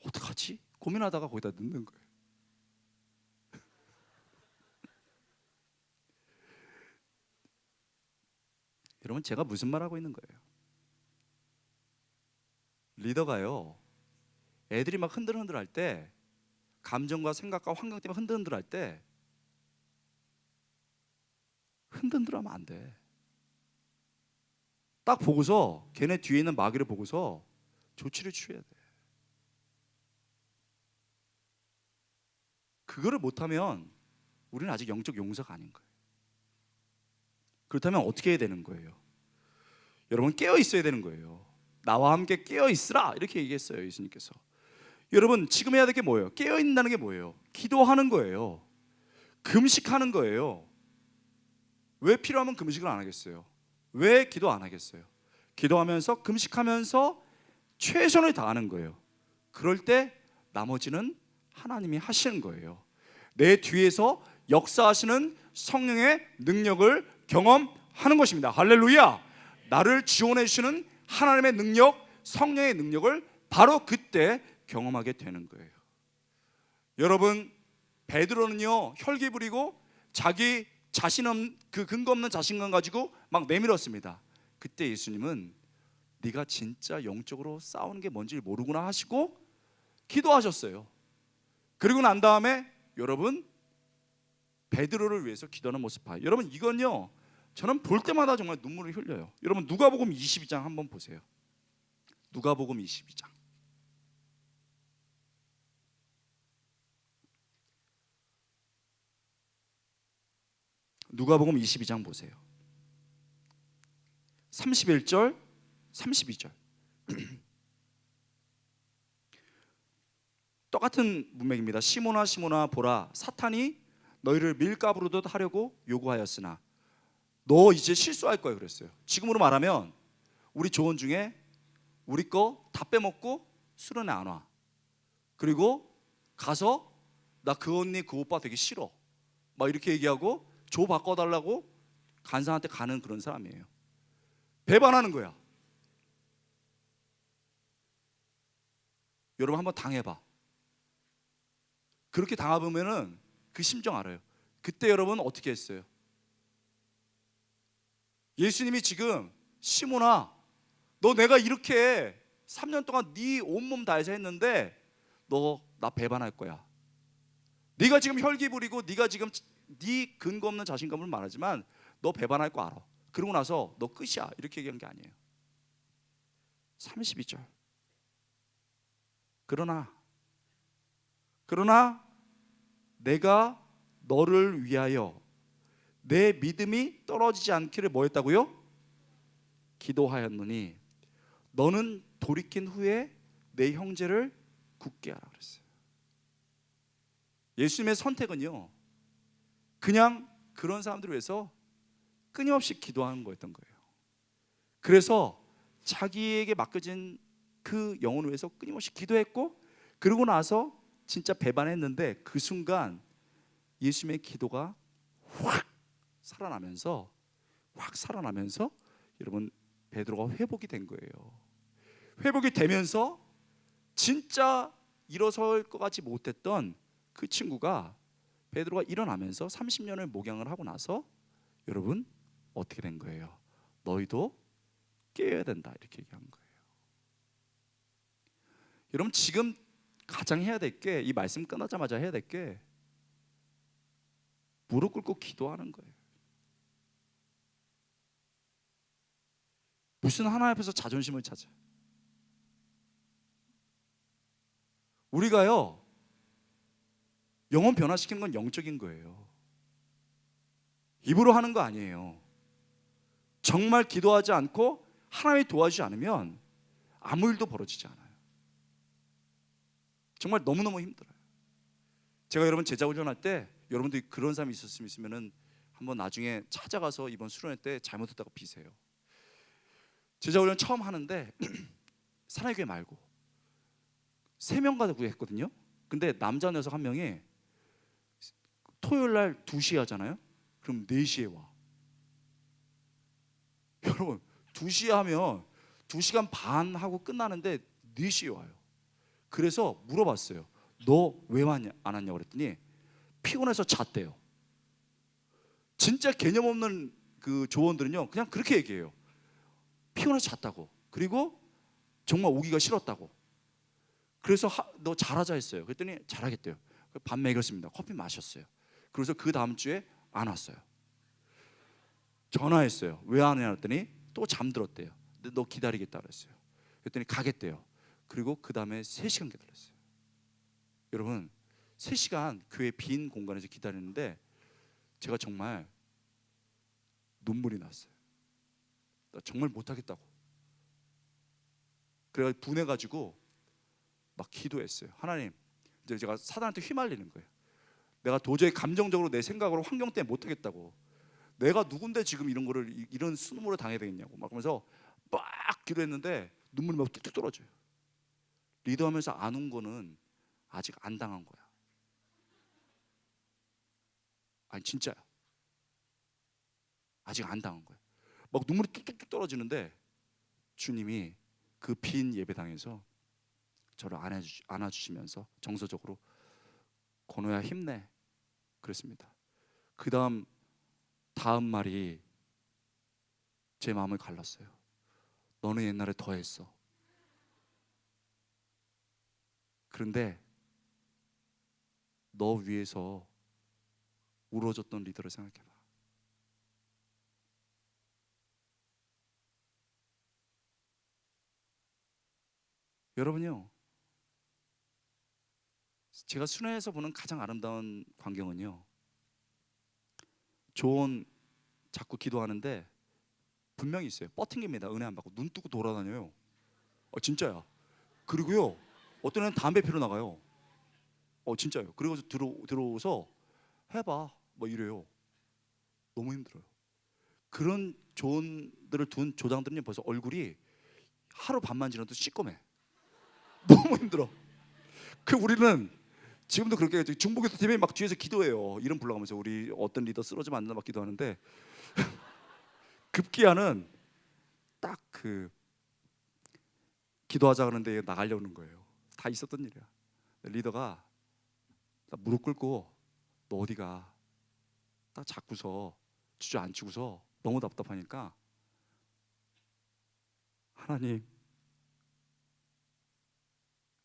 어떡하지? 고민하다가 거기다 넣는 거예요. 여러분 제가 무슨 말하고 있는 거예요? 리더가요, 애들이 막 흔들흔들 할 때, 감정과 생각과 환경 때문에 흔들흔들 할 때 흔들흔들 하면 안 돼. 딱 보고서 걔네 뒤에 있는 마귀를 보고서 조치를 취해야 돼. 그거를 못하면 우리는 아직 영적 용사가 아닌 거예요. 그렇다면 어떻게 해야 되는 거예요? 여러분 깨어 있어야 되는 거예요. 나와 함께 깨어 있으라 이렇게 얘기했어요 예수님께서. 여러분 지금 해야 될 게 뭐예요? 깨어 있는다는 게 뭐예요? 기도하는 거예요. 금식하는 거예요. 왜 필요하면 금식을 안 하겠어요? 왜 기도 안 하겠어요? 기도하면서 금식하면서 최선을 다하는 거예요. 그럴 때 나머지는 하나님이 하시는 거예요. 내 뒤에서 역사하시는 성령의 능력을 경험하는 것입니다. 할렐루야. 나를 지원해 주시는 하나님의 능력, 성령의 능력을 바로 그때 경험하게 되는 거예요. 여러분 베드로는요 혈기 부리고 자기 자신 없는 그 근거 없는 자신감 가지고 막 내밀었습니다. 그때 예수님은 네가 진짜 영적으로 싸우는 게 뭔지 모르구나 하시고 기도하셨어요. 그리고 난 다음에 여러분 베드로를 위해서 기도하는 모습 봐요. 여러분 이건요 저는 볼 때마다 정말 눈물을 흘려요. 여러분 누가복음 22장 한번 보세요. 누가복음 22장. 누가복음 22장 보세요. 31절, 32절. 똑같은 문맥입니다. 시몬아 시몬아 보라 사탄이 너희를 밀가부르듯 하려고 요구하였으나 너 이제 실수할 거야 그랬어요. 지금으로 말하면 우리 조언 중에 우리 거 다 빼먹고 수련회 안 와. 그리고 가서 나 그 언니 그 오빠 되게 싫어 막 이렇게 얘기하고 조 바꿔달라고 간사한테 가는 그런 사람이에요. 배반하는 거야. 여러분 한번 당해봐. 그렇게 당해보면은 그 심정 알아요. 그때 여러분 어떻게 했어요? 예수님이 지금 시몬아, 너 내가 이렇게 3년 동안 네 온몸 다해서 했는데 너 나 배반할 거야. 네가 지금 혈기 부리고 네가 지금 네 근거 없는 자신감을 말하지만 너 배반할 거 알아. 그러고 나서 너 끝이야. 이렇게 얘기한 게 아니에요. 32절. 그러나 내가 너를 위하여 내 믿음이 떨어지지 않기를 뭐 했다고요? 기도하였노니 너는 돌이킨 후에 내 형제를 굳게 하라 그랬어요. 예수님의 선택은요, 그냥 그런 사람들을 위해서 끊임없이 기도하는 거였던 거예요. 그래서 자기에게 맡겨진 그 영혼을 위해서 끊임없이 기도했고, 그러고 나서 진짜 배반했는데 그 순간 예수님의 기도가 확 살아나면서 여러분 베드로가 회복이 된 거예요. 회복이 되면서 진짜 일어설 것 같지 못했던 그 친구가 베드로가 일어나면서 30년을 목양을 하고 나서 여러분 어떻게 된 거예요? 너희도 깨어야 된다 이렇게 얘기한 거예요. 여러분 지금 가장 해야 될 게, 이 말씀 끝나자마자 해야 될 게 무릎 꿇고 기도하는 거예요. 무슨 하나님 앞에서 자존심을 찾아? 우리가요 영혼 변화시키는 건 영적인 거예요. 입으로 하는 거 아니에요. 정말 기도하지 않고 하나님이 도와주지 않으면 아무 일도 벌어지지 않아요. 정말 너무너무 힘들어요. 제가 여러분 제자 훈련할 때 여러분들이 그런 사람이 있으면은 한번 나중에 찾아가서 이번 수련회 때 잘못했다고 비세요. 제자 훈련 처음 하는데 사랑의 교회 말고 3명 가지고 했거든요. 근데 남자 녀석 한 명이 토요일 날 2시에 하잖아요. 그럼 4시에 와. 여러분 2시에 하면 2시간 반 하고 끝나는데 4시에 와요. 그래서 물어봤어요. 너 왜 안 왔냐고 그랬더니 피곤해서 잤대요. 진짜 개념 없는 그 조언들은요 그냥 그렇게 얘기해요. 피곤해서 잤다고. 그리고 정말 오기가 싫었다고. 그래서 너 잘하자 했어요. 그랬더니 잘하겠대요. 밥 먹였습니다. 커피 마셨어요. 그래서 그 다음 주에 안 왔어요. 전화했어요. 왜 안 왔더니 또 잠들었대요. 근데 너 기다리겠다 그랬어요. 그랬더니 가겠대요. 그리고 그 다음에 3시간 기다렸어요. 여러분 3시간 교회 빈 공간에서 기다리는데 제가 정말 눈물이 났어요. 나 정말 못하겠다고. 그래서 분해가지고 막 기도했어요. 하나님, 이제 제가 사단한테 휘말리는 거예요. 내가 도저히 감정적으로 내 생각으로 환경 때문에 못하겠다고. 내가 누군데 지금 이런 거를 이런 수능으로 당해야 되겠냐고 막 그러면서 막 기도했는데 눈물이 막 뚝뚝 떨어져요. 리더하면서 안 온 거는 아직 안 당한 거야. 아니 진짜야. 아직 안 당한 거야. 막 눈물이 뚝뚝뚝 떨어지는데 주님이 그 빈 예배당에서 저를 안아주시면서 정서적으로 건호야 힘내 그랬습니다. 그 다음 말이 제 마음을 갈랐어요. 너는 옛날에 더 했어. 그런데 너 위해서 울어줬던 리더를 생각해봐. 여러분요, 제가 순회에서 보는 가장 아름다운 광경은요, 조언 자꾸 기도하는데 분명히 있어요. 뻗팅깁니다. 은혜 안 받고 눈 뜨고 돌아다녀요. 진짜야. 그리고요 어떤 애는 담배 피러 나가요. 진짜요. 그리고 들어오서 해봐 뭐 이래요. 너무 힘들어요. 그런 조언들을 둔 조장들은 벌써 얼굴이 하루 반만 지나도 시꺼매. 너무 힘들어. 우리는 지금도 그렇게 중복에서 팀이 막 뒤에서 기도해요. 이름 불러가면서 우리 어떤 리더 쓰러지면 안 된다 막 기도하는데 급기야는 딱 그 기도하자 그러는데 나가려는 거예요. 다 있었던 일이야. 리더가 나 무릎 꿇고 너 어디가 딱 잡고서 주저앉히고서 너무 답답하니까 하나님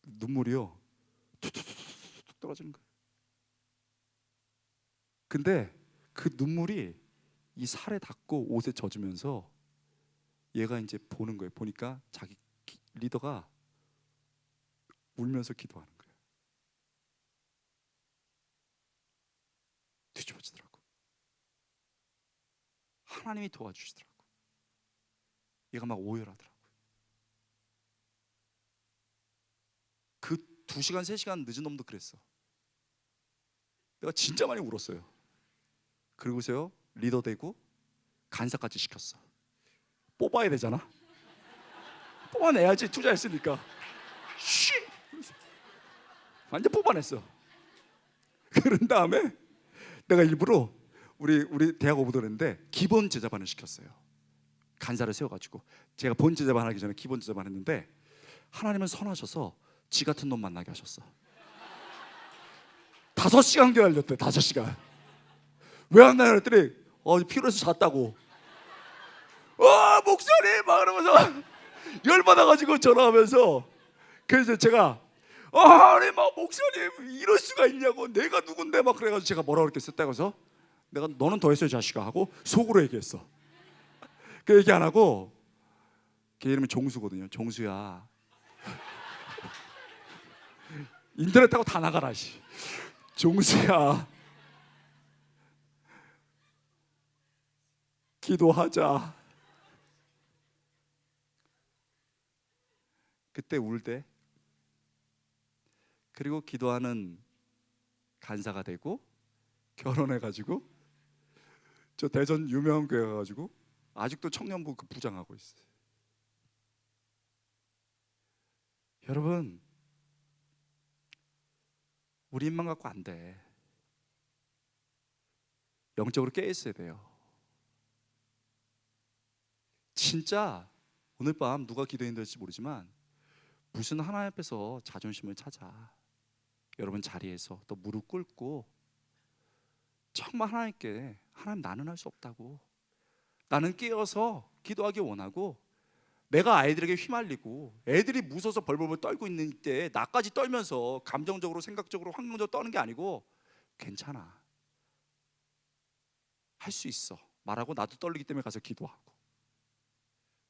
눈물이요 툭툭툭툭 떨어지는 거예요. 근데 그 눈물이 이 살에 닿고 옷에 젖으면서 얘가 이제 보는 거예요. 보니까 자기 리더가 울면서 기도하는 거예요. 뒤집어지더라고. 하나님이 도와주시더라고. 얘가 막 오열하더라고. 그 2시간 3시간 늦은 놈도 그랬어. 내가 진짜 많이 울었어요. 그리고서요 리더 되고 간사까지 시켰어. 뽑아야 되잖아. 뽑아내야지, 투자했으니까. 쉬! 완전 뽑아냈어. 그런 다음에 내가 일부러 우리 대학 오브더인데 기본 제자반을 시켰어요. 간사를 세워가지고 제가 본 제자반 하기 전에 기본 제자반 했는데 하나님은 선하셔서 지 같은 놈 만나게 하셨어. 5시간 기다렸대. 5시간. 왜 안 나요? 그랬더니 피로해서 잤다고. 목사님 막 그러면서 열받아가지고 전화하면서 그래서 제가 아니 막 목사님 이럴 수가 있냐고, 내가 누군데 막 그래가지고 제가 뭐라고 그랬겠어. 그래서 내가 너는 더 했어요 자식아 하고 속으로 얘기했어. 그 얘기 안 하고 걔 이름이 종수거든요. 종수야 인터넷 타고 다 나가라 씨. 종수야 기도하자. 그때 울대. 그리고 기도하는 간사가 되고 결혼해가지고 저 대전 유명한 교회 가가지고 아직도 청년부 그 부장하고 있어요. 여러분 우리 입만 갖고 안 돼. 영적으로 깨 있어야 돼요. 진짜 오늘 밤 누가 기도했는지 모르지만 무슨 하나님 앞에서 자존심을 찾아. 여러분 자리에서 또 무릎 꿇고 정말 하나님께 하나님 나는 할 수 없다고, 나는 깨어서 기도하기 원하고 내가 아이들에게 휘말리고 애들이 무서워서 벌벌벌 떨고 있는 때 나까지 떨면서 감정적으로 생각적으로 환경적으로 떠는 게 아니고 괜찮아 할 수 있어 말하고 나도 떨리기 때문에 가서 기도하고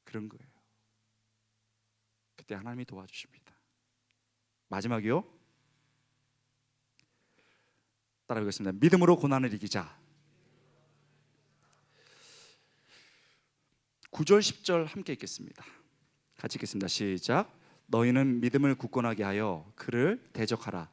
그런 거예요. 그때 하나님이 도와주십니다. 마지막이요. 따라하겠습니다. 믿음으로 고난을 이기자. 9절 10절 함께 읽겠습니다. 같이 읽겠습니다. 시작. 너희는 믿음을 굳건하게 하여 그를 대적하라.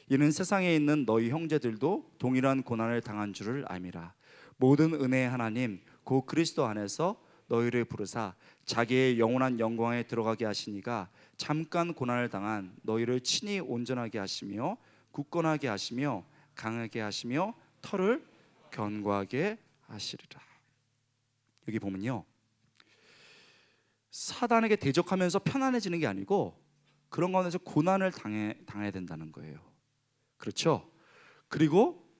이는 세상에 있는 너희 형제들도 동일한 고난을 당한 줄을 알미라. 모든 은혜의 하나님 곧 그리스도 안에서 너희를 부르사 자기의 영원한 영광에 들어가게 하시니가 잠깐 고난을 당한 너희를 친히 온전하게 하시며 굳건하게 하시며 강하게 하시며 털을 견고하게 하시리라. 여기 보면요, 사단에게 대적하면서 편안해지는 게 아니고 그런 가운데서 고난을 당해야 된다는 거예요. 그렇죠? 그리고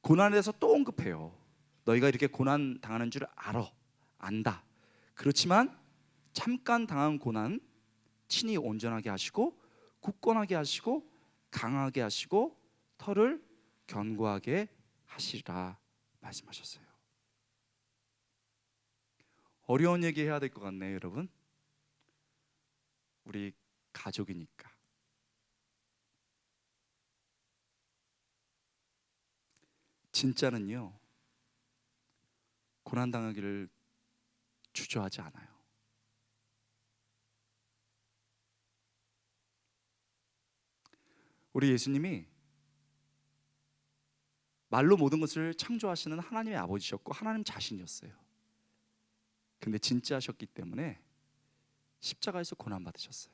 고난에 대해서 또 언급해요. 너희가 이렇게 고난 당하는 줄 안다. 그렇지만 잠깐 당한 고난 친히 온전하게 하시고 굳건하게 하시고 강하게 하시고 털을 견고하게 하시리라 말씀하셨어요. 어려운 얘기 해야 될 것 같네요, 여러분. 우리 가족이니까. 진짜는요, 고난당하기를 주저하지 않아요. 우리 예수님이 말로 모든 것을 창조하시는 하나님의 아버지셨고 하나님 자신이었어요. 근데 진짜셨기 때문에 십자가에서 고난받으셨어요.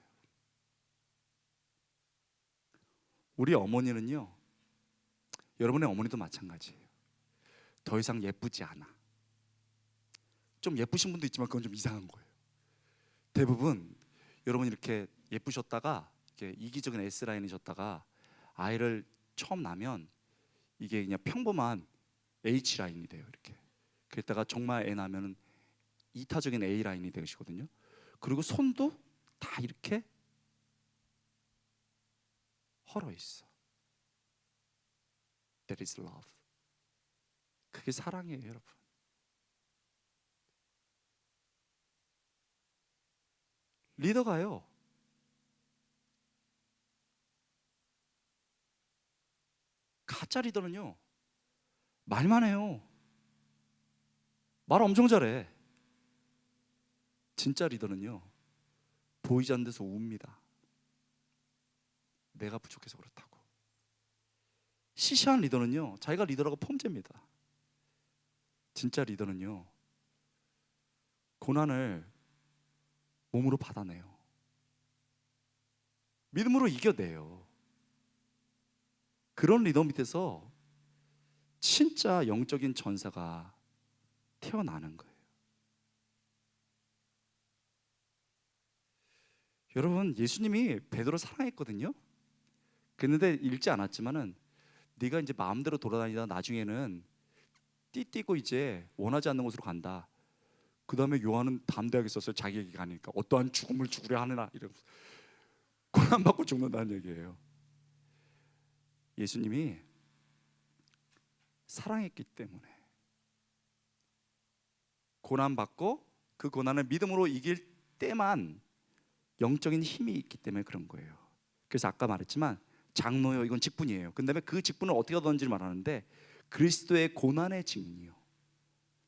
우리 어머니는요, 여러분의 어머니도 마찬가지예요. 더 이상 예쁘지 않아. 좀 예쁘신 분도 있지만 그건 좀 이상한 거예요. 대부분 여러분 이렇게 예쁘셨다가 이렇게 이기적인 S 라인이 졌다가 아이를 처음 낳으면 이게 그냥 평범한 H 라인이 돼요. 이렇게. 그랬다가 정말 애 낳으면 이타적인 A 라인이 되시거든요. 그리고 손도 다 이렇게 헐어 있어. That is love. 그게 사랑이에요, 여러분. 리더가요, 가짜 리더는요 말만 해요. 말 엄청 잘해. 진짜 리더는요 보이지 않는 데서 웁니다. 내가 부족해서 그렇다고. 시시한 리더는요 자기가 리더라고 폼잽니다. 진짜 리더는요 고난을 몸으로 받아내요. 믿음으로 이겨내요. 그런 리더 밑에서 진짜 영적인 전사가 태어나는 거예요. 여러분, 예수님이 베드로 사랑했거든요. 그런데 읽지 않았지만은 네가 이제 마음대로 돌아다니다 나중에는 띠띠고 이제 원하지 않는 곳으로 간다. 그 다음에 요한은 담대하게 썼어요. 자기에게 가니까 어떠한 죽음을 죽으려 하느라 이러면서 고난 받고 죽는다는 얘기예요. 예수님이 사랑했기 때문에 고난 받고 그 고난을 믿음으로 이길 때만 영적인 힘이 있기 때문에 그런 거예요. 그래서 아까 말했지만 장로요 이건 직분이에요. 그다음에 그 직분을 어떻게 얻었는지 말하는데 그리스도의 고난의 증인이요.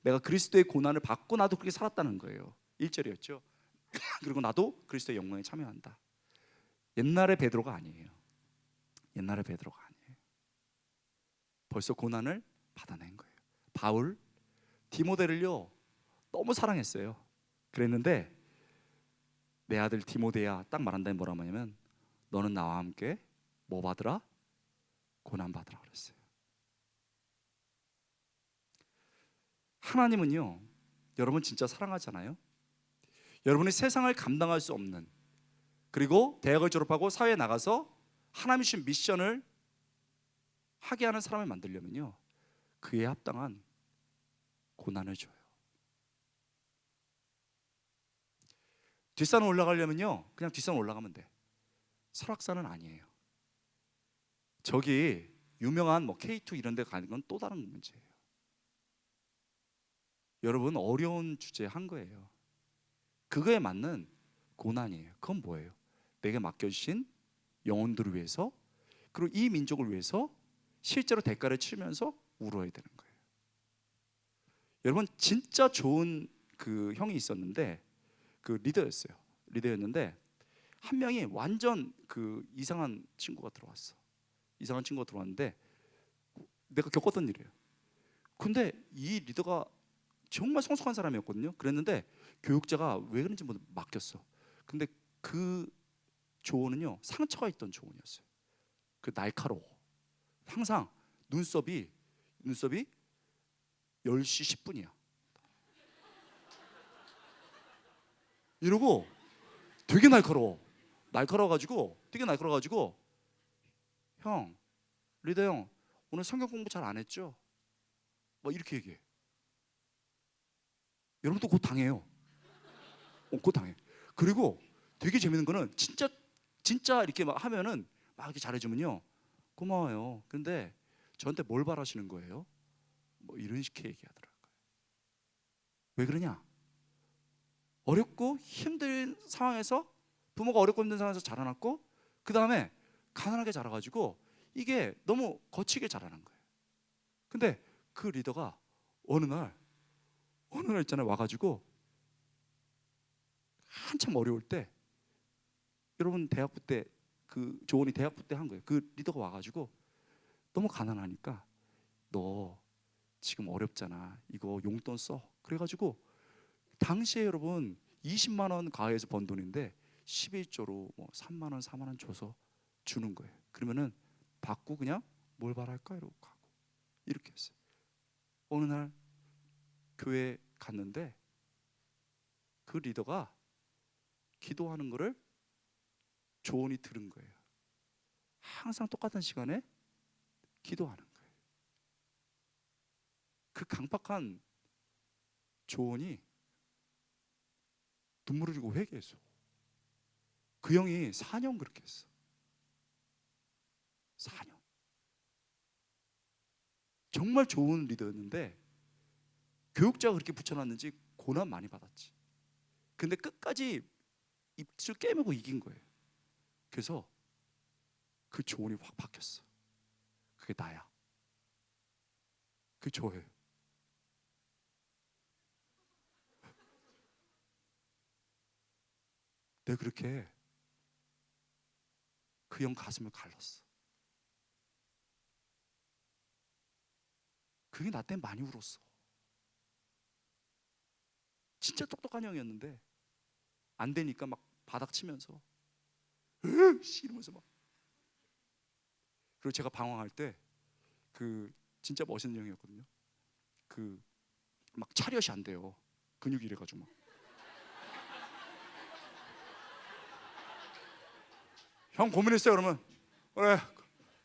내가 그리스도의 고난을 받고 나도 그렇게 살았다는 거예요. 1절이었죠. 그리고 나도 그리스도의 영광에 참여한다. 옛날의 베드로가 아니에요. 옛날의 베드로가 아니에요. 벌써 고난을 받아낸 거예요. 바울 디모데를요 너무 사랑했어요. 그랬는데 내 아들 디모데야 딱 말한다면 뭐라고 하냐면 너는 나와 함께 뭐 받으라? 고난 받으라 그랬어요. 하나님은요 여러분 진짜 사랑하잖아요. 여러분이 세상을 감당할 수 없는, 그리고 대학을 졸업하고 사회에 나가서 하나님이 주신 미션을 하게 하는 사람을 만들려면요 그에 합당한 고난을 줘요. 뒷산 올라가려면요 그냥 뒷산 올라가면 돼. 설악산은 아니에요. 저기 유명한 뭐 K2 이런 데 가는 건 또 다른 문제예요. 여러분 어려운 주제 한 거예요. 그거에 맞는 고난이에요. 그건 뭐예요? 내게 맡겨주신 영혼들을 위해서, 그리고 이 민족을 위해서 실제로 대가를 치르면서 울어야 되는 거예요. 여러분 진짜 좋은 그 형이 있었는데 그 리더였어요. 리더였는데 한 명이 완전 그 이상한 친구가 들어왔어. 이상한 친구가 들어왔는데 내가 겪었던 일이에요. 근데 이 리더가 정말 성숙한 사람이었거든요. 그랬는데 교육자가 왜 그런지 맡겼어. 근데 그 조언은요 상처가 있던 조언이었어요. 그 날카로워. 항상 눈썹이 10시 10분이야 이러고 되게 날카로워가지고 되게 날카로워가지고 형, 리더 형 오늘 성경 공부 잘 안 했죠? 뭐 이렇게 얘기해. 여러분도 곧 당해요. 곧 당해. 그리고 되게 재밌는 거는 진짜 이렇게 막 하면은 막 이렇게 잘해주면요 고마워요. 근데 저한테 뭘 바라시는 거예요? 뭐 이런 식의 얘기하더라고요. 왜 그러냐? 어렵고 힘든 상황에서 부모가 어렵고 힘든 상황에서 자라났고 그 다음에 가난하게 자라가지고 이게 너무 거치게 자라는 거예요. 근데 그 리더가 어느 날 있잖아요 와가지고 한참 어려울 때, 여러분 대학부 때 그 조언이 대학부 때 한 거예요. 그 리더가 와가지고 너무 가난하니까 너 지금 어렵잖아 이거 용돈 써. 그래가지고 당시에 여러분 20만 원 가해에서 번 돈인데 11조로 뭐 3만 원 4만 원 줘서 주는 거예요. 그러면은 받고 그냥 뭘 바랄까 이러고 가고 이렇게 했어요. 어느 날 교회 갔는데 그 리더가 기도하는 거를 조언이 들은 거예요. 항상 똑같은 시간에 기도하는 거예요. 그 강박한 조언이 눈물을 흘리고 회개했어. 그 형이 4년 그렇게 했어. 4년. 정말 좋은 리더였는데 교육자가 그렇게 붙여놨는지 고난 많이 받았지. 근데 끝까지 입술 깨물고 이긴 거예요. 그래서 그 조언이 확 바뀌었어. 그게 나야. 그게 저예요. 내가 그렇게 그 형 가슴을 갈랐어. 그게 나 때문에 많이 울었어. 진짜 똑똑한 형이었는데 안 되니까 막 바닥 치면서 이러면서 막. 그리고 제가 방황할 때 그 진짜 멋있는 형이었거든요. 그 막 차렷이 안 돼요. 근육이 이래가지고 막. 형 고민했어요. 그러면 그래,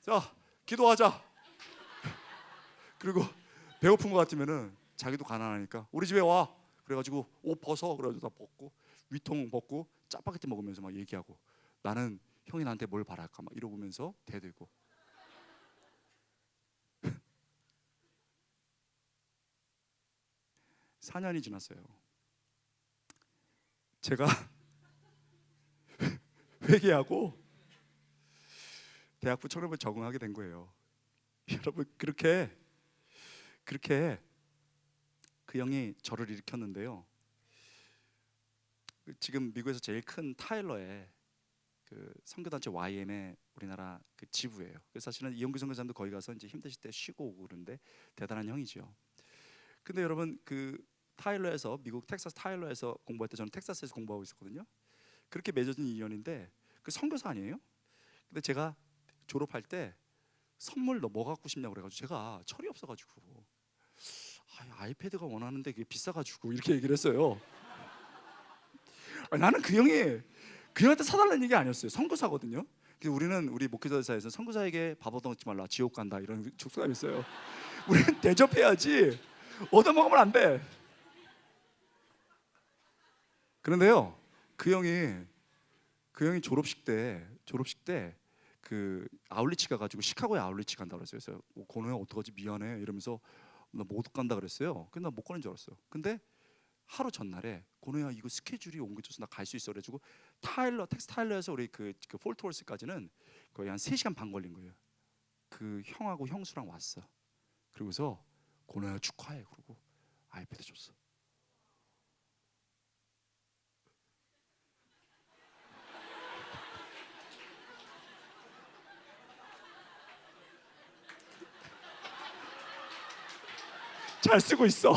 자 기도하자. 그리고 배고픈 것 같으면은 자기도 가난하니까 우리 집에 와. 그래가지고 옷 벗어. 그래가지고 다 벗고 위통 벗고 짜파게티 먹으면서 막 얘기하고 나는 형이 나한테 뭘 바랄까 막 이러면서 대들고. 4년이 지났어요. 제가 회개하고 대학부 청년부 적응하게 된 거예요. 여러분 그렇게 그 형이 저를 일으켰는데요. 지금 미국에서 제일 큰 타일러에 그 선교단체 YM의 우리나라 그 지부예요. 그래서 사실은 이용규 선교사님도 거기 가서 이제 힘드실 때 쉬고 오고 그러는데 대단한 형이죠. 근데 여러분 그 타일러에서 미국 텍사스 타일러에서 공부할 때 저는 텍사스에서 공부하고 있었거든요. 그렇게 맺어진 인연인데 그 선교사 아니에요? 근데 제가 졸업할 때 선물 너 뭐 갖고 싶냐고 그래가지고 제가 철이 없어가지고 아이패드가 원하는데 그게 비싸가지고 이렇게 얘기를 했어요. 나는 그 형한테 사달라는 얘기 아니었어요. 선교사거든요. 그래서 우리 목회자사에서 선교사에게 밥 얻어먹지 말라 지옥 간다 이런 족수가 있어요. 우리는 대접해야지 얻어먹으면 안 돼. 그런데요 그 형이 졸업식 때 그 아울리치 가가지고 시카고에 아울리치 간다 그랬어요. 그래서 고노야 어떡하지 미안해 이러면서 나 못 간다 그랬어요. 근데 나 못 가는 줄 알았어요. 근데 하루 전날에 고노야 이거 스케줄이 옮겨져서 나 갈 수 있어 그래가지고 텍스 타일러에서 우리 그 폴트월스까지는 거의 한 3시간 반 걸린 거예요. 그 형하고 형수랑 왔어. 그러고서 고노야 축하해 그러고 아이패드 줬어. 잘 쓰고 있어.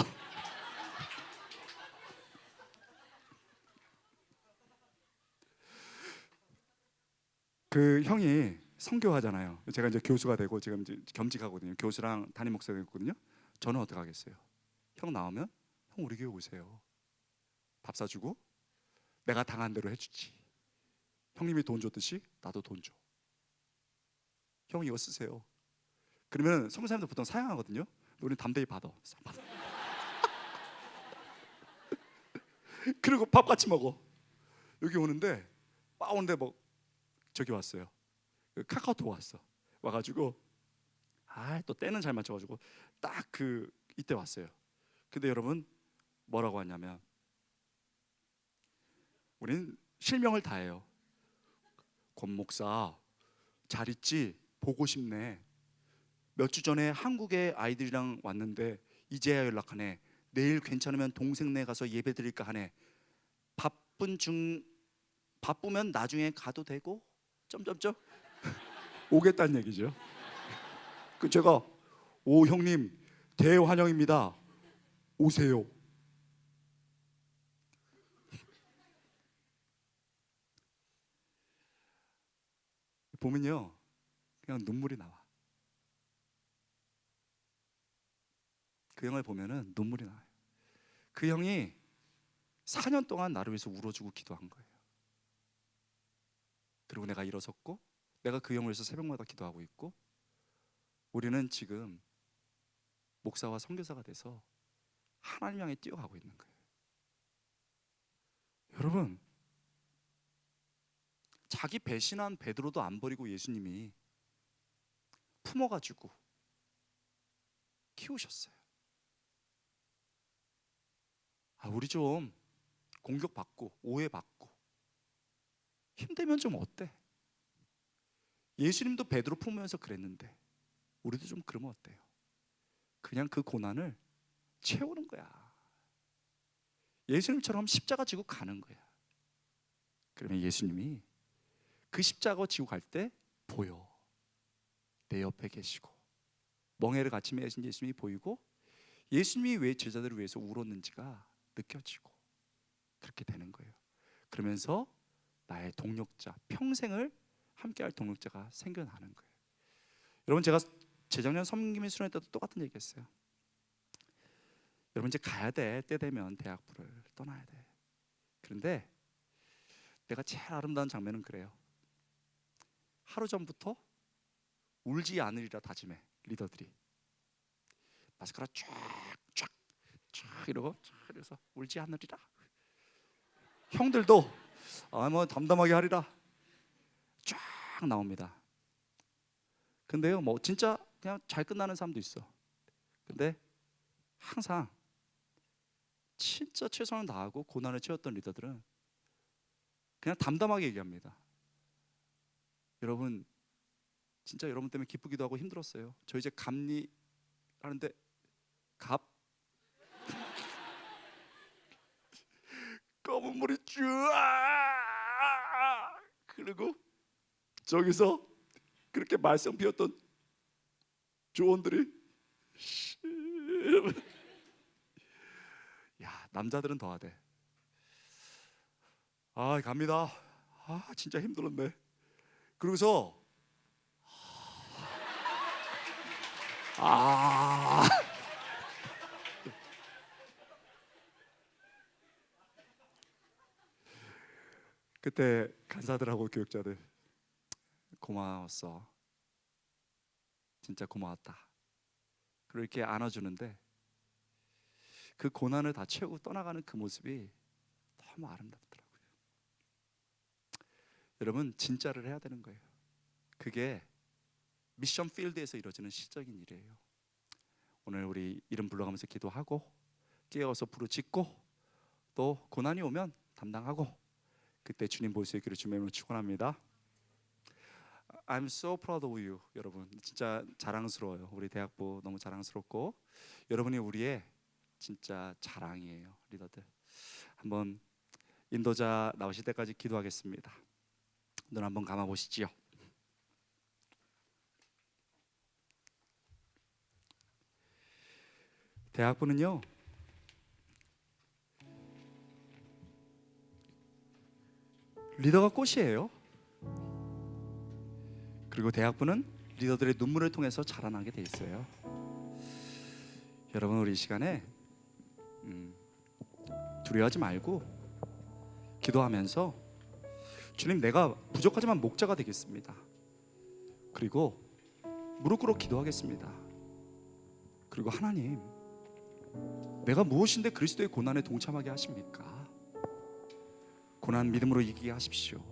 그 형이 선교하잖아요. 제가 이제 교수가 되고 지금 이제 겸직하거든요. 교수랑 담임 목사가 있거든요. 저는 어떻게 하겠어요? 형 나오면 형 우리 교회 오세요. 밥 사주고 내가 당한 대로 해주지. 형님이 돈 줬듯이 나도 돈 줘. 형 이거 쓰세요. 그러면 선교사님들 보통 사양하거든요. 우리 담대히 받아. 그리고 밥 같이 먹어. 여기 오는데 오는데 뭐 저기 왔어요. 그 카카오톡 왔어. 와가지고 또 때는 잘 맞춰가지고 딱 그 이때 왔어요. 근데 여러분 뭐라고 하냐면 우린 실명을 다해요. 권 목사 잘 있지? 보고 싶네. 몇 주 전에 한국에 아이들이랑 왔는데 이제야 연락하네. 내일 괜찮으면 동생네 가서 예배 드릴까 하네. 바쁘면 나중에 가도 되고 점점점 오겠다는 얘기죠. 그 제가 오 형님 대환영입니다. 오세요. 보면요 그냥 눈물이 나와. 그 형을 보면은 눈물이 나요. 그 형이 4년 동안 나를 위해서 울어주고 기도한 거예요. 그리고 내가 일어섰고 내가 그 영을 위해서 새벽마다 기도하고 있고 우리는 지금 목사와 선교사가 돼서 하나님 향해 뛰어가고 있는 거예요. 여러분, 자기 배신한 베드로도 안 버리고 예수님이 품어가지고 키우셨어요. 우리 좀 공격받고 오해받고 힘들면 좀 어때? 예수님도 베드로 품으면서 그랬는데 우리도 좀 그러면 어때요? 그냥 그 고난을 채우는 거야. 예수님처럼 십자가 지고 가는 거야. 그러면 예수님이 그 십자가 지고 갈 때 보여. 내 옆에 계시고 멍에를 같이 매신 예수님이 보이고 예수님이 왜 제자들을 위해서 울었는지가 느껴지고 그렇게 되는 거예요. 그러면서 나의 동력자, 평생을 함께할 동력자가 생겨나는 거예요. 여러분, 제가 재작년 섬김의 수련회 때도 똑같은 얘기했어요. 여러분, 이제 가야 돼. 때 되면 대학부를 떠나야 돼. 그런데 내가 제일 아름다운 장면은 그래요. 하루 전부터 울지 않으리라 다짐해. 리더들이 마스카라 쫙쫙 이러고 이래서 울지 않으리라. 형들도 뭐 담담하게 하리라 쫙 나옵니다. 근데요, 뭐 진짜 그냥 잘 끝나는 사람도 있어. 근데 항상 진짜 최선을 다하고 고난을 채웠던 리더들은 그냥 담담하게 얘기합니다. 여러분, 진짜 여러분 때문에 기쁘기도 하고 힘들었어요. 저 이제 갑리 하는데 갑 검은 물이 쭉 그리고 저기서 그렇게 말썽 피웠던 조원들이 야, 남자들은 더 하대. 갑니다. 진짜 힘들었네. 그러고서 그때 간사들하고 교육자들 고마웠어. 진짜 고마웠다. 그리고 이렇게 안아주는데 그 고난을 다 채우고 떠나가는 그 모습이 너무 아름답더라고요. 여러분, 진짜를 해야 되는 거예요. 그게 미션 필드에서 이루어지는 시적인 일이에요. 오늘 우리 이름 불러가면서 기도하고 깨어서 부르짖고 또 고난이 오면 담당하고 그때 주님 볼 수 있기를 주님으로 축원합니다. I'm so proud of you. 여러분, 진짜 자랑스러워요. 우리 대학부 너무 자랑스럽고 여러분이 우리의 진짜 자랑이에요. 리더들, 한번 인도자 나오실 때까지 기도하겠습니다. 눈 한번 감아 보시지요. 대학부는요, 리더가 꽃이에요. 그리고 대학부는 리더들의 눈물을 통해서 자라나게 돼 있어요. 여러분, 우리 이 시간에 두려워하지 말고 기도하면서 주님, 내가 부족하지만 목자가 되겠습니다. 그리고 무릎 꿇어 기도하겠습니다. 그리고 하나님, 내가 무엇인데 그리스도의 고난에 동참하게 하십니까? 고난 믿음으로 이기게 하십시오.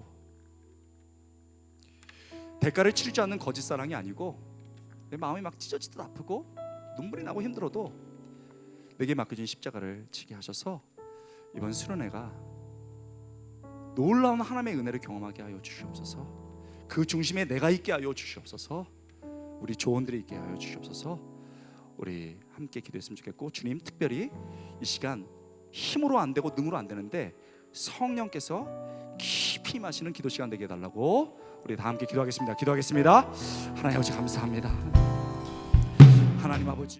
대가를 치르지 않는 거짓 사랑이 아니고 내 마음이 막 찢어지듯 아프고 눈물이 나고 힘들어도 내게 맡겨진 십자가를 지게 하셔서 이번 수련회가 놀라운 하나님의 은혜를 경험하게 하여 주시옵소서. 그 중심에 내가 있게 하여 주시옵소서. 우리 조원들이 있게 하여 주시옵소서. 우리 함께 기도했으면 좋겠고, 주님, 특별히 이 시간 힘으로 안 되고 능으로 안 되는데 성령께서 깊이 임하시는 기도 시간 되게 해달라고 우리 다 함께 기도하겠습니다. 하나님 아버지, 감사합니다. 하나님 아버지,